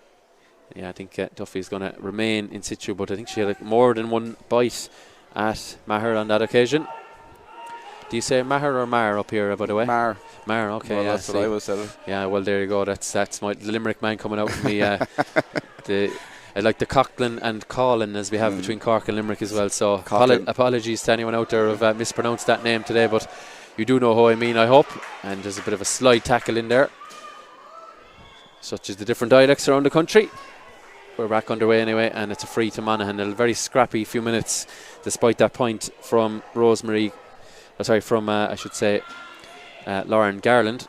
Speaker 1: Yeah, I think Duffy's going to remain in situ, but I think she had more than one bite at Maher on that occasion. Do you say Maher or Mar up here, by the way?
Speaker 2: Mar,
Speaker 1: okay.
Speaker 2: Well,
Speaker 1: yeah,
Speaker 2: that's what I was saying.
Speaker 1: Yeah, well, there you go. That's the Limerick man coming out for me. I like the Coughlin and Colin as we have between Cork and Limerick as well. So apologies to anyone out there who've mispronounced that name today, but you do know who I mean, I hope. And there's a bit of a slide tackle in there, such as the different dialects around the country. We're back underway anyway, and it's a free to Monaghan. A very scrappy few minutes, despite that point from Lauren Garland.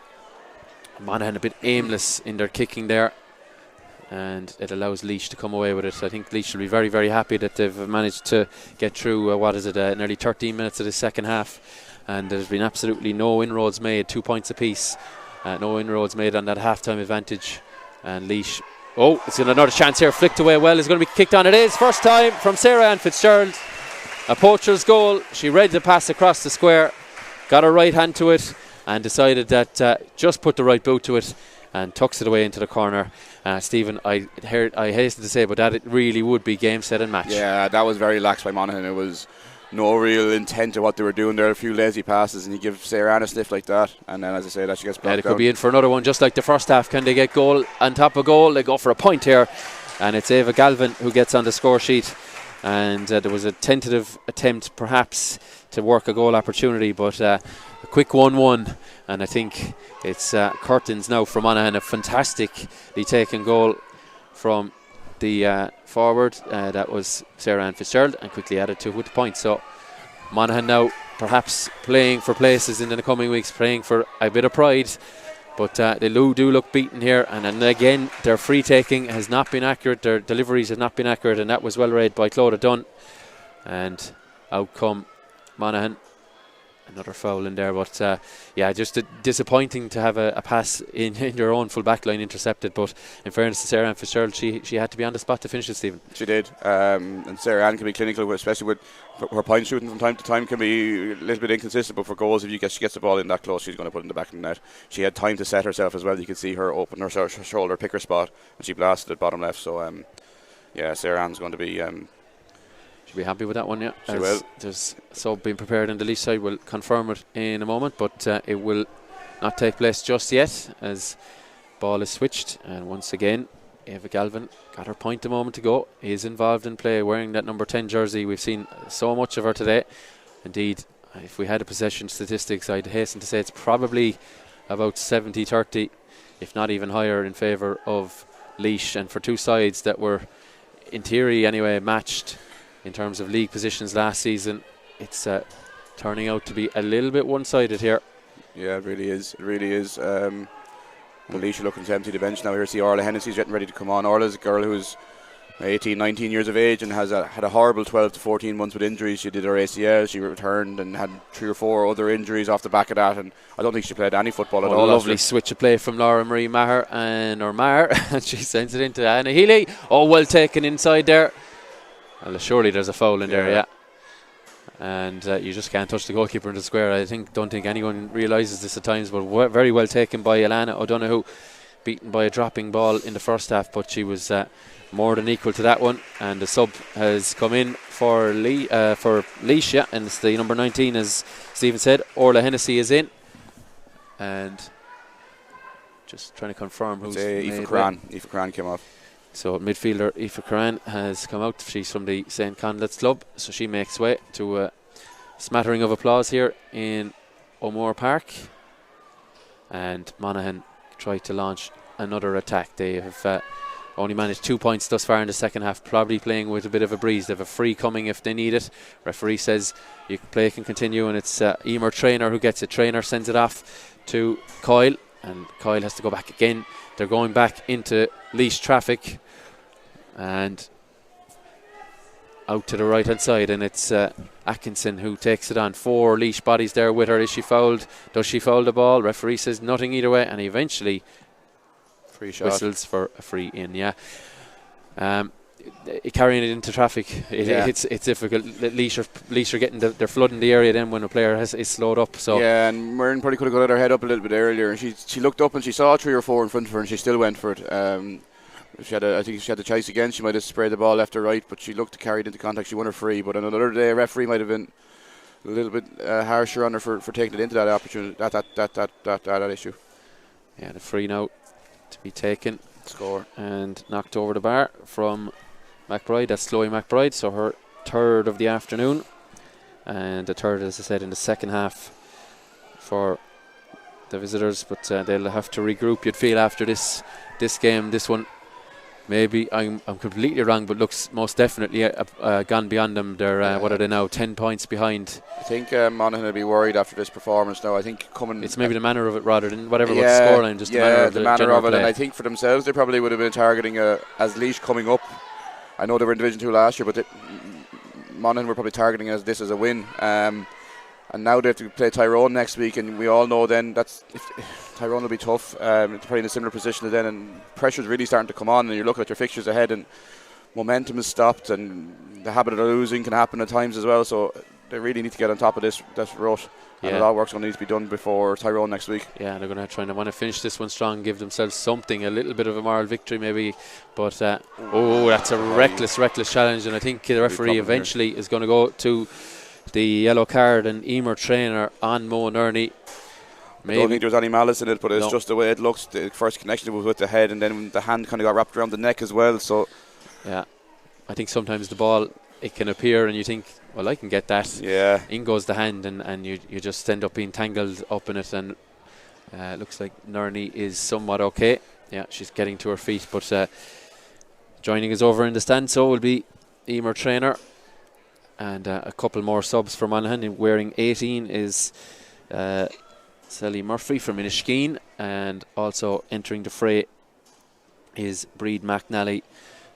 Speaker 1: Monaghan a bit aimless in their kicking there, and it allows Laois to come away with it. I think Laois will be very, very happy that they've managed to get through, nearly 13 minutes of the second half, and there's been absolutely no inroads made, 2 points apiece. No inroads made on that half-time advantage, and Laois... Oh, it's got another chance here, flicked away well, it's going to be kicked on. It is, first time from Sarah Ann Fitzgerald. A poacher's goal. She read the pass across the square, got her right hand to it, and decided that just put the right boot to it and tucks it away into the corner. Stephen, I hasten to say, but that it really would be game, set and match.
Speaker 2: Yeah, that was very lax by Monaghan. It was no real intent to what they were doing there. A few lazy passes, and you give Sarah Ann a sniff like that, and then, as I say, that she gets blocked
Speaker 1: They
Speaker 2: down.
Speaker 1: could be in for another one, just like the first half. Can they get goal on top of goal? They go for a point here, and it's Ava Galvin who gets on the score sheet. And there was a tentative attempt, perhaps, to work a goal opportunity, but a quick 1-1. And I think it's curtains now for Monaghan. A fantastically taken goal from the forward. That was Sarah Ann Fitzgerald, and quickly added to with the point. So Monaghan now perhaps playing for places in the coming weeks, playing for a bit of pride. But they do look beaten here, and then again their free taking has not been accurate, their deliveries have not been accurate, and that was well read by Clodagh Dunn. And out come Monaghan. Another foul in there, but just disappointing to have a pass in your own full back line intercepted. But in fairness to Sarah Ann Fitzgerald, she had to be on the spot to finish it, Stephen.
Speaker 2: She did, and Sarah Ann can be clinical, especially with her point shooting from time to time can be a little bit inconsistent, but for goals, if she gets the ball in that close, she's going to put it in the back of the net. She had time to set herself as well. You could see her open her shoulder, pick her spot, and she blasted it bottom left. So Sarah Ann's going to be
Speaker 1: She'll be happy with that one, yeah.
Speaker 2: She will.
Speaker 1: There's sub being prepared on the Laois side. We'll confirm it in a moment, but it will not take place just yet as ball is switched. And once again, Eva Galvin got her point a moment ago, is involved in play, wearing that number 10 jersey. We've seen so much of her today. Indeed, if we had a possession statistics, I'd hasten to say it's probably about 70-30, if not even higher, in favour of Laois. And for two sides that were, in theory anyway, matched in terms of league positions last season, it's turning out to be a little bit one-sided here.
Speaker 2: Yeah, it really is. It really is. Laois are looking to empty the bench now. Here, see Orla Hennessy's getting ready to come on. Orla's a girl who's 18, 19 years of age and had a horrible 12 to 14 months with injuries. She did her ACL, she returned and had 3 or 4 other injuries off the back of that, and I don't think she played any football at all.
Speaker 1: A lovely switch of play from Laura Marie Maher, and she sends it into Anna Healy. Oh, well taken inside there. Well, surely there's a foul in there, yeah. And you just can't touch the goalkeeper in the square. Don't think anyone realises this at times, but very well taken by Alana O'Donoghue, beaten by a dropping ball in the first half, but she was more than equal to that one. And the sub has come in for Laois, and it's the number 19, as Stephen said. Orla Hennessy is in, and just trying to confirm who's
Speaker 2: Aoife Cran. Aoife Cran came off. So
Speaker 1: midfielder Aoife Curran has come out. She's from the St. Conleth's club, so she makes way to a smattering of applause here in O'Moore Park. And Monaghan tried to launch another attack. They have only managed 2 points thus far in the second half, probably playing with a bit of a breeze. They have a free coming if they need it. Referee says play can continue, and it's Emer Traynor who gets it. Traynor sends it off to Coyle, and Coyle has to go back again. They're going back into Laois traffic and out to the right hand side, and it's Atkinson who takes it on. 4 Laois bodies there with her. Is she fouled? Does she foul the ball? Referee says nothing either way, and he eventually
Speaker 2: free shot.
Speaker 1: Whistles for a free in. Carrying it into traffic, it's difficult. Laois are getting they're flooding the area then when a player is slowed up. So
Speaker 2: and Myrne probably could have got her head up a little bit earlier, and she looked up and she saw 3 or 4 in front of her, and she still went for it. I think she had the choice again. She might have sprayed the ball left or right, but she looked to carry it into contact. She won her free, but on another day, a referee might have been a little bit harsher on her for taking it into that opportunity, that issue.
Speaker 1: Yeah, the free now to be taken.
Speaker 2: Score.
Speaker 1: And knocked over the bar from McBride. That's Chloe McBride, so her third of the afternoon. And the third, as I said, in the second half for the visitors, but they'll have to regroup, you'd feel, after this game. This one, maybe I'm completely wrong, but looks most definitely gone beyond them. They're what are they now? 10 points behind.
Speaker 2: I think Monaghan will be worried after this performance now. I think
Speaker 1: it's maybe the manner of it rather than what the scoreline, just the manner of it.
Speaker 2: Play. And I think for themselves, they probably would have been targeting as Laois coming up. I know they were in Division 2 last year, but Monaghan were probably targeting this as a win. And now they have to play Tyrone next week, and we all know then Tyrone will be tough. They're probably in a similar position then, and pressure's really starting to come on, and you're looking at your fixtures ahead, and momentum is stopped, and the habit of losing can happen at times as well. So they really need to get on top of this rut And a lot of work's going to need to be done before Tyrone next week.
Speaker 1: Yeah, they're going to try and want to finish this one strong, give themselves something, a little bit of a moral victory maybe. But, that's a reckless challenge. And I think the referee eventually is going to go to the yellow card, and Emer Trainer on Mo Nerney.
Speaker 2: I don't think there was any malice in it, but it's just the way it looks. The first connection was with the head, and then the hand kind of got wrapped around the neck as well. So,
Speaker 1: yeah, I think sometimes the ball, it can appear and you think, well, I can get that.
Speaker 2: Yeah.
Speaker 1: In goes the hand, and you just end up being tangled up in it. And looks like Nerney is somewhat okay. Yeah, she's getting to her feet, but joining us over in the stand, so will be Emer Trainer. And a couple more subs for Monaghan. Wearing 18 is Sally Murphy from Inishkeen, and also entering the fray is Breed McNally.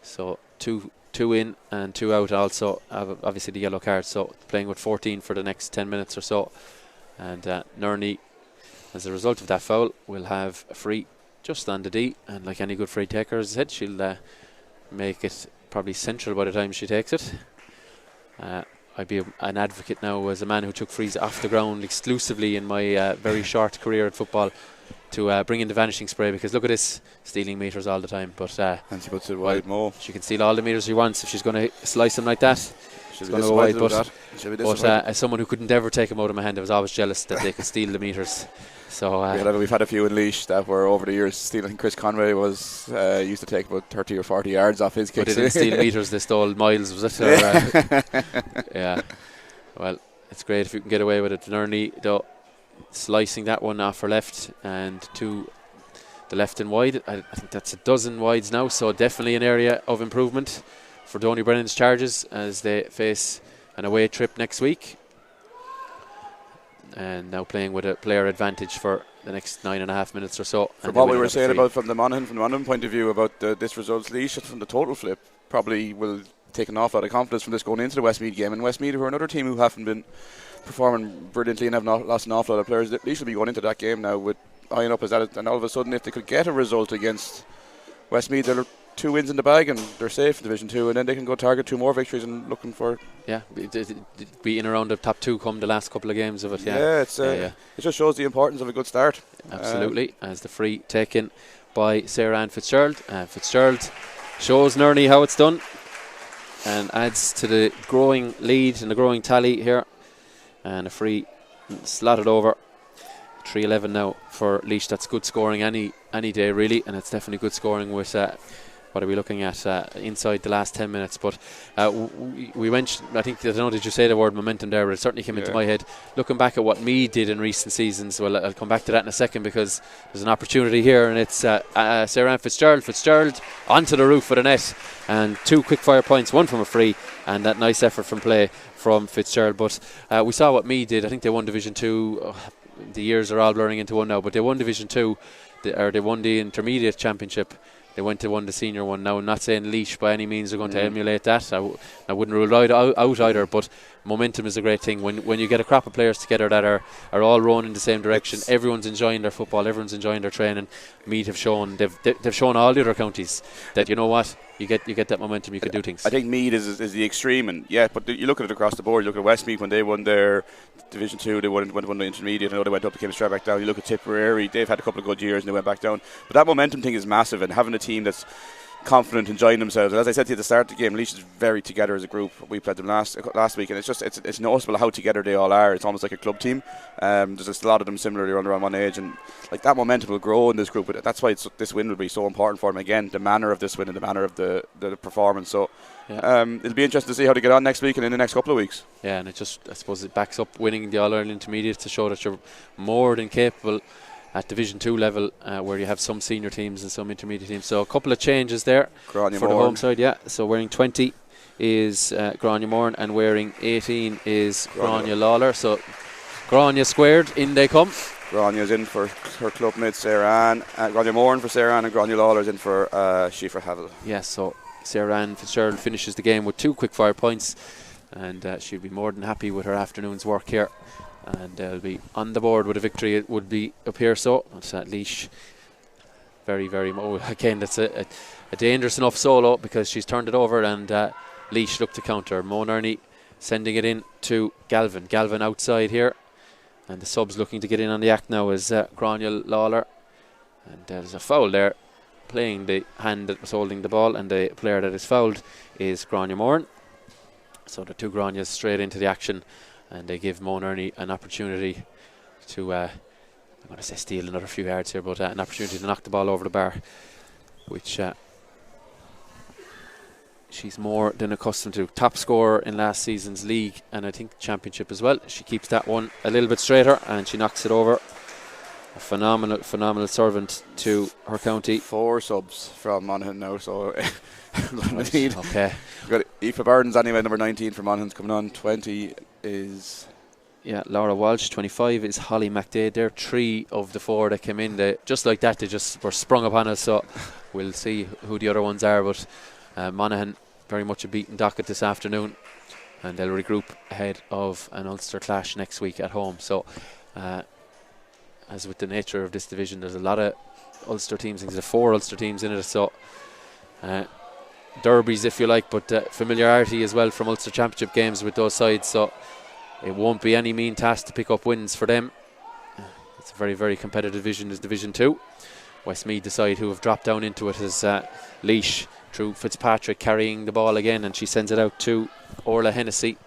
Speaker 1: So two in and 2 out, also obviously the yellow card, so playing with 14 for the next 10 minutes or so. And Nerney, as a result of that foul, will have a free just on the D, and like any good free taker, as I said, she'll make it probably central by the time she takes it. I'd be an advocate now, as a man who took frees off the ground exclusively in my very short career at football, to bring in the vanishing spray, because look at this, stealing metres all the time. But
Speaker 2: and she puts it wide more.
Speaker 1: She can steal all the metres she wants if she's going to slice them like that. She's going to go wide. But as someone who couldn't ever take them out of my hand, I was always jealous that they could steal the metres. So
Speaker 2: we've had a few in Laois that were over the years stealing. Chris Conway was used to take about 30 or 40 yards off his kicks.
Speaker 1: But they didn't steal metres, they stole miles, was it? Yeah. Well, it's great if you can get away with it. Nerney, though, slicing that one off her left and to the left and wide. I think that's a dozen wides now, so definitely an area of improvement for Donny Brennan's Charges as they face an away trip next week. And now playing with a player advantage for the next 9.5 minutes or so.
Speaker 2: From what we were saying about from the Monaghan point of view about this result, Laois from the total flip probably will take an awful lot of confidence from this going into the Westmeath game. And Westmeath, who are another team who haven't been performing brilliantly and have lost an awful lot of players, Laois will be going into that game now with eyeing up as that. And all of a sudden, if they could get a result against Westmeath, they're 2 wins in the bag and they're safe in Division 2, and then they can go target 2 more victories and looking for...
Speaker 1: Yeah, be in around the top 2 come the last couple of games of it.
Speaker 2: It just shows the importance of a good start.
Speaker 1: Absolutely, as the free taken by Sarah Ann Fitzgerald. Fitzgerald shows Nerney how it's done and adds to the growing lead and the growing tally here. And a free slotted over. 3-11 now for Laois. That's good scoring any day, really, and it's definitely good scoring with what are we looking at inside the last 10 minutes. But we mentioned, I think, I don't know, did you say the word momentum there, but it certainly came into my head looking back at what Meath did in recent seasons. Well, I'll come back to that in a second, because there's an opportunity here, and it's Sarah Ann Fitzgerald onto the roof of the net, and 2 quick fire points, 1 from a free, and that nice effort from play from Fitzgerald. But we saw what Meath did. I think they won Division 2. The years are all blurring into one now, but they won Division 2, they won the Intermediate Championship. They went to won the senior one. Now, I'm not saying Laois by any means are going to emulate that. I wouldn't rule it out either, but momentum is a great thing. When you get a crop of players together that are all rowing in the same direction, everyone's enjoying their football, everyone's enjoying their training. Meath have shown, they've shown all the other counties that, you know what, you get that momentum, you can do things.
Speaker 2: I think Meath is the extreme, and but you look at it across the board. You look at Westmeath when they won their Division 2, they won the Intermediate. I know they went up, they came straight back down. You look at Tipperary, they've had a couple of good years and they went back down. But that momentum thing is massive, and having a team that's confident, enjoying themselves. And as I said to you at the start of the game, Laois is very together as a group. We played them last week, and it's noticeable how together they all are. It's almost like a club team. There's a lot of them similarly around one age, and like that momentum will grow in this group. But that's why this win will be so important for them. Again, the manner of this win and the manner of the performance. So it'll be interesting to see how they get on next week and in the next couple of weeks.
Speaker 1: Yeah, and I suppose it backs up winning the All-Ireland Intermediate to show that you're more than capable at Division 2 level, where you have some senior teams and some intermediate teams. So a couple of changes there for the home side. Yeah, so wearing 20 is Grania Moran, and wearing 18 is Grania Lawler. So Grania squared, in they come.
Speaker 2: Grania's in for her clubmate Sarah Ann, Grania Moran for Sarah Ann, and Grania Lawler's in for Schiffer Havel.
Speaker 1: Yeah, so Sarah Ann Fitzgerald finishes the game with 2 quick fire points, and she'll be more than happy with her afternoon's work here. And they'll be on the board with a victory, it would be appear so. It's at Laois. Very, very, again, that's a dangerous enough solo, because she's turned it over, and Laois look to counter. Mo Nerney sending it in to Galvin. Galvin outside here. And the subs looking to get in on the act now is Gráinne Lawler. And there's a foul there, playing the hand that was holding the ball, and the player that is fouled is Gráinne Moran. So the two Gráinnes straight into the action, and they give Mo Nerney an opportunity to, I'm going to say steal another few yards here, but an opportunity to knock the ball over the bar, which she's more than accustomed to. Top scorer in last season's league and I think championship as well. She keeps that one a little bit straighter and she knocks it over. A phenomenal servant to her county.
Speaker 2: 4 subs from Monaghan now, so
Speaker 1: right, okay.
Speaker 2: We've got Aoife Burns anyway, number 19 for Monaghan's coming on. 20 is...
Speaker 1: Yeah, Laura Walsh. 25 is Holly McDade. They're 3 of the 4 that came in. They, just like that, they just were sprung upon us, so we'll see who the other ones are. But Monaghan, very much a beaten docket this afternoon, and they'll regroup ahead of an Ulster clash next week at home. So, as with the nature of this division, there's a lot of Ulster teams. I think there's 4 Ulster teams in it, so derbies, if you like, but familiarity as well from Ulster Championship games with those sides. So it won't be any mean task to pick up wins for them. It's a very competitive division. Is Division 2. Westmeath decide who have dropped down into it as Laois through Fitzpatrick carrying the ball again, and she sends it out to Orla Hennessy.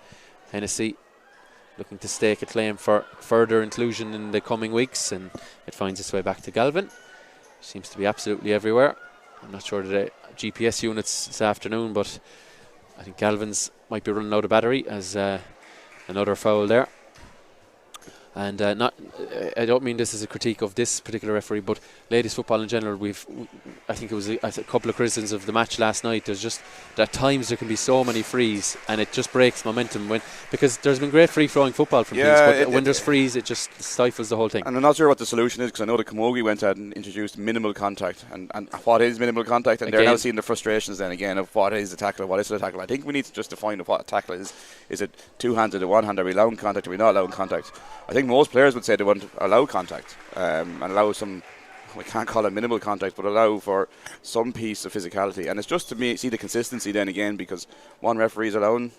Speaker 1: Hennessy looking to stake a claim for further inclusion in the coming weeks, and it finds its way back to Galvin. Seems to be absolutely everywhere. I'm not sure the GPS units this afternoon, but I think Galvin's might be running out of battery as another foul there. And I don't mean this as a critique of this particular referee, but ladies football in general, I think it was a couple of criticisms of the match last night. There's just at times there can be so many frees, and it just breaks momentum because there's been great free flowing football from teams, but when there's frees, it just stifles the whole thing.
Speaker 2: And I'm not sure what the solution is, because I know the Camogie went out and introduced minimal contact, and what is minimal contact, and again, they're now seeing the frustrations then again of what is a tackle, what isn't a tackle. I think we need to just define what a tackle is. Is it two-handed or one-handed? Are we allowing contact? Are we not allowing contact? I think most players would say they want to allow contact and allow some, we can't call it minimal contact, but allow for some piece of physicality. And it's just to see the consistency then again, because one referee is allowing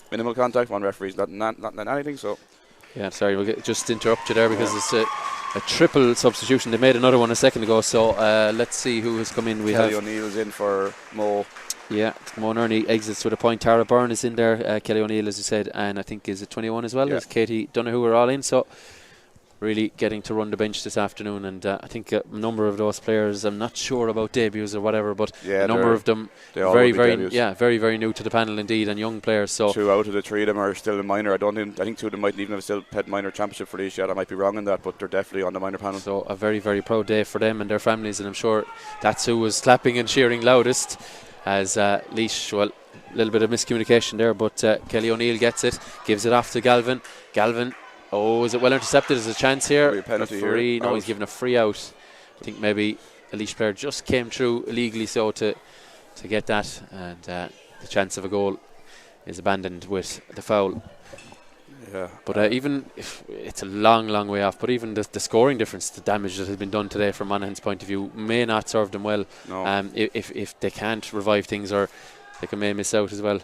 Speaker 2: minimal contact, one referee is not anything. So
Speaker 1: yeah, sorry, we'll just interrupt you there because it's a triple substitution. They made another one a second ago, so let's see who has come in. We
Speaker 2: Kelly
Speaker 1: have
Speaker 2: O'Neill's in for Mo.
Speaker 1: Yeah, Mo Nerney exits with a point. Tara Byrne is in there. Kelly O'Neill, as you said, and I think is it 21 as well.
Speaker 2: Yeah.
Speaker 1: There's Katie Donoghue are all in. So really getting to run the bench this afternoon, and I think a number of those players, I'm not sure about debuts or whatever, but a number of them very very new to the panel indeed, and young players. So
Speaker 2: 2 out of the 3 of them are still in minor. I think 2 of them might even have still played minor championship for these yet. I might be wrong in that, but they're definitely on the minor panel.
Speaker 1: So a very proud day for them and their families, and I'm sure that's who was clapping and cheering loudest as Laois. Well, a little bit of miscommunication there, but Kelly O'Neill gets it, gives it off to Galvin. Oh, is it well intercepted? There's a chance here.
Speaker 2: A penalty
Speaker 1: free.
Speaker 2: here.
Speaker 1: No, he's given a free out. I think maybe a Laois player just came through illegally so to get that, and the chance of a goal is abandoned with the foul.
Speaker 2: Yeah.
Speaker 1: But even if it's a long way off, but even the scoring difference, the damage that has been done today from Monaghan's point of view may not serve them well.
Speaker 2: No.
Speaker 1: If they can't revive things, or they may miss out as well.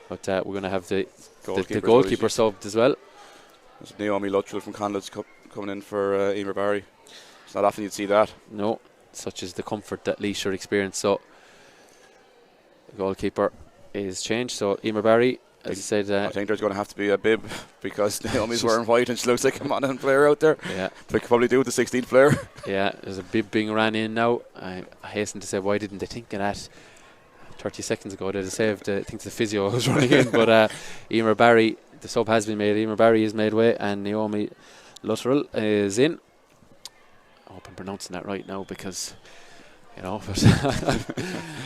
Speaker 1: But we're going to have the goalkeeper subbed as well.
Speaker 2: There's Naomi Luttrell from Conlitz coming in for Emer Barry. It's not often you'd see that.
Speaker 1: No, such is the comfort that Laois should experience. So the goalkeeper is changed. So Emer Barry, as I said,
Speaker 2: I think there's going to have to be a bib because Naomi's wearing white and she looks like a Monaghan player out there.
Speaker 1: Yeah,
Speaker 2: they could probably do with the 16th player. Yeah,
Speaker 1: there's a bib being ran in now. I hasten to say, why didn't they think of that 30 seconds ago? They'd have saved, I think the physio was running in, but Emer Barry, the sub has been made. Emer Barry is made way, and Naomi Luttrell is in. I hope I'm pronouncing that right now, because but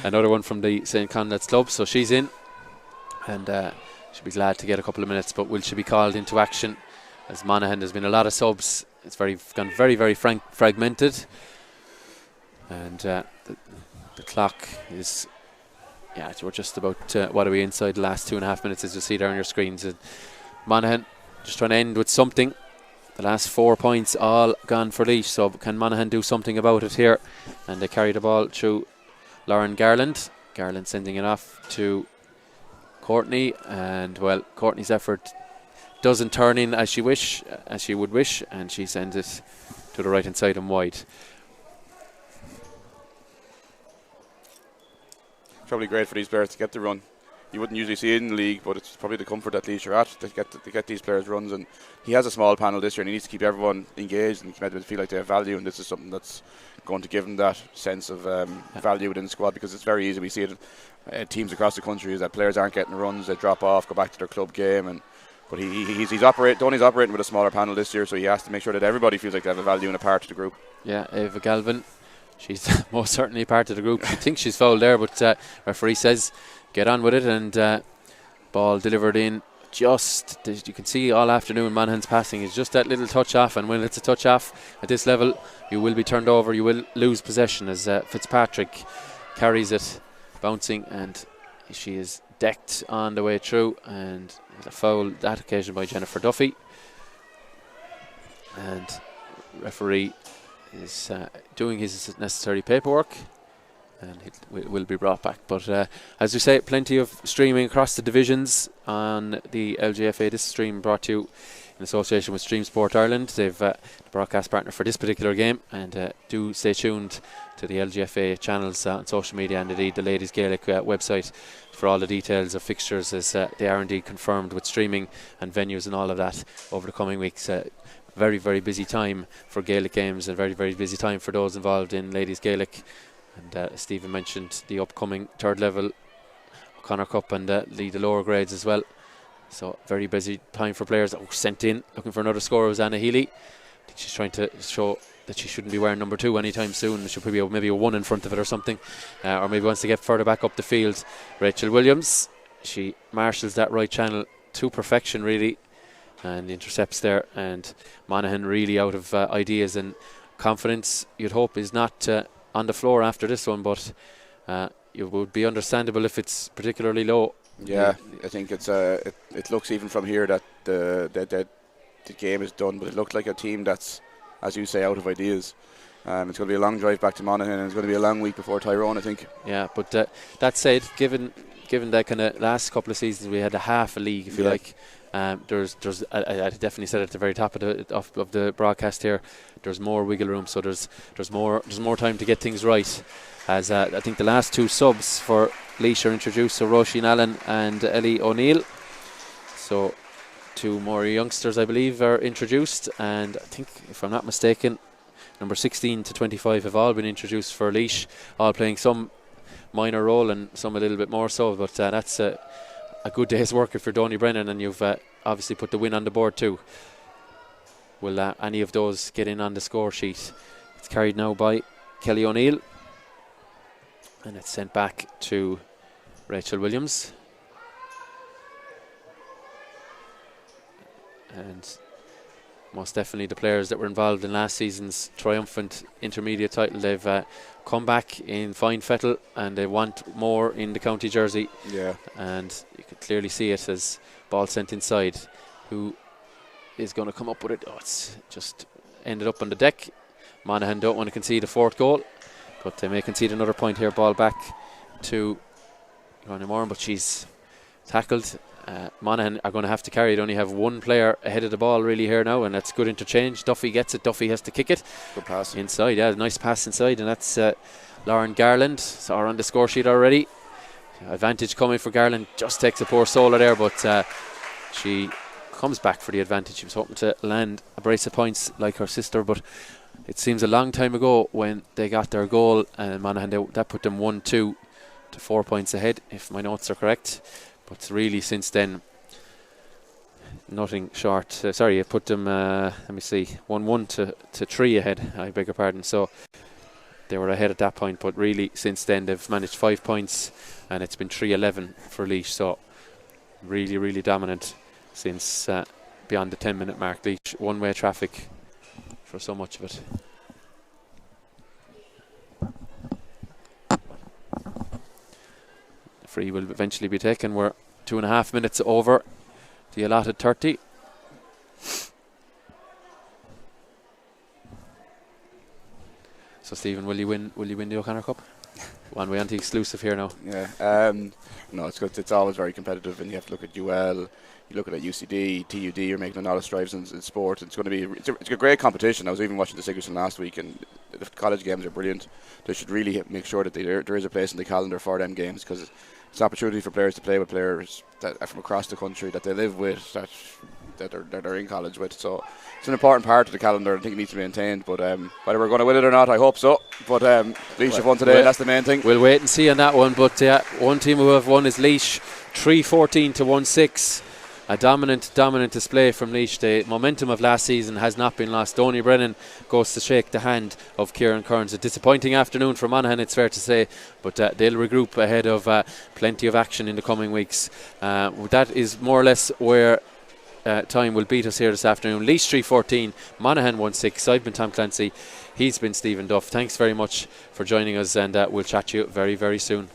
Speaker 1: another one from the St. Conrad's club, so she's in, and she'll be glad to get a couple of minutes. But will she be called into action? As Monaghan, there's been a lot of subs. It's gone very fragmented, and the clock is. Yeah, we're just about, what are we, inside the last 2.5 minutes, as you see there on your screens. And Monaghan just trying to end with something. The last 4 points all gone for Laois, so can Monaghan do something about it here? And they carry the ball through Lauren Garland. Garland sending it off to Courtney, and well, Courtney's effort doesn't turn in as she would wish, and she sends it to the right hand side and wide.
Speaker 2: Probably great for these players to get the run. You wouldn't usually see it in the league, but it's probably the comfort that Leitrim are at to get these players runs. And he has a small panel this year, and he needs to keep everyone engaged and make them feel like they have value. And this is something that's going to give them that sense of value within the squad, because it's very easy. We see it teams across the country is that players aren't getting runs, they drop off, go back to their club game, but he's operating with a smaller panel this year, so he has to make sure that everybody feels like they have a value and a part of the group.
Speaker 1: Yeah, Ava Galvin, she's most certainly part of the group. She thinks she's fouled there, but referee says get on with it, and ball delivered in. Just, you can see all afternoon Monaghan's passing is just that little touch off, and when it's a touch off at this level, you will be turned over, you will lose possession, as Fitzpatrick carries it bouncing, and she is decked on the way through, and a foul that occasion by Jennifer Duffy, and referee is doing his necessary paperwork, and it will be brought back. But as we say, plenty of streaming across the divisions on the LGFA. This stream brought to you in association with Stream Sport Ireland. They've the broadcast partner for this particular game, and do stay tuned to the LGFA channels on social media, and indeed the Ladies Gaelic website for all the details of fixtures, as they are indeed confirmed with streaming and venues and all of that over the coming weeks. Very, very busy time for Gaelic games, and very, very busy time for those involved in Ladies Gaelic. And Stephen mentioned the upcoming third level O'Connor Cup, and the lower grades as well. So very busy time for players. Sent in looking for another scorer was Anna Healy. I think she's trying to show that she shouldn't be wearing number 2 anytime soon. She'll probably maybe a 1 in front of it or something, or maybe wants to get further back up the field. Rachel Williams, she marshals that right channel to perfection really, and intercepts there. And Monaghan really out of ideas, and confidence you'd hope is not on the floor after this one, but it would be understandable if it's particularly low.
Speaker 2: Yeah, I think it's it looks even from here that the game is done, but it looked like a team that's, as you say, out of ideas. It's going to be a long drive back to Monaghan, and it's going to be a long week before Tyrone, I think.
Speaker 1: Yeah, but that said, given that kind of last couple of seasons we had a half a league, if you like. There's I definitely said at the very top of the broadcast here, there's more wiggle room, so there's more time to get things right. As I think the last 2 subs for Laois are introduced, so Roisin Allen and Ellie O'Neill. So 2 more youngsters, I believe, are introduced, and I think, if I'm not mistaken, number 16 to 25 have all been introduced for Laois, all playing some minor role and some a little bit more so. But that's a good day's work if you're Donny Brennan, and you've obviously put the win on the board too. Will any of those get in on the score sheet? It's carried now by Kelly O'Neill, and it's sent back to Rachel Williams. And most definitely the players that were involved in last season's triumphant intermediate title, they've come back in fine fettle, and they want more in the county jersey. Yeah. And you can clearly see it as ball sent inside. Who is going to come up with it? Oh, it's just ended up on the deck. Monaghan don't want to concede a 4th goal, but they may concede another point here. Ball back to Ronnie Moran, but she's tackled. Monaghan are going to have to carry it. Only have 1 player ahead of the ball really here now, and that's good interchange. Duffy gets it. Duffy has to kick it.
Speaker 2: Good pass
Speaker 1: inside. Yeah, nice pass inside, and that's Lauren Garland. So on the score sheet already. Advantage coming for Garland. Just takes a poor solo there, but she comes back for the advantage. She was hoping to land a brace of points like her sister, but it seems a long time ago when they got their goal, and Monaghan, that put them 1-2 to 4 points ahead, if my notes are correct. But really, since then, nothing short. It put them, let me see, 1-1 to 3 ahead, I beg your pardon. So they were ahead at that point, but really, since then, they've managed 5 points, and it's been 3-11 for Laois. So really, really dominant since beyond the 10-minute mark. Laois, one-way traffic for so much of it. Free will eventually be taken. We're 2.5 minutes over the allotted 30. So Stephen, will you win the O'Connor Cup? One way on the exclusive here now.
Speaker 2: Yeah. No, it's good. It's always very competitive, and you have to look at UL. You look at UCD, TUD. You're making a lot of strides in sport. It's going to be it's a great competition. I was even watching the Sigerson last week, and the college games are brilliant. They should really make sure that there is a place in the calendar for them games, because it's an opportunity for players to play with players that are from across the country that they live with, that are in college with. So it's an important part of the calendar. I think it needs to be maintained. But whether we're going to win it or not, I hope so. But Laois have won today. That's the main thing.
Speaker 1: We'll wait and see on that one. But one team who have won is Laois, 3-14 to 1-6. A dominant display from Laois. The momentum of last season has not been lost. Donny Brennan goes to shake the hand of Kieran Kearns. A disappointing afternoon for Monaghan, it's fair to say, but they'll regroup ahead of plenty of action in the coming weeks. That is more or less where time will beat us here this afternoon. Laois 3-14, Monaghan 1-6. I've been Tom Clancy. He's been Stephen Duff. Thanks very much for joining us, and we'll chat to you very, very soon.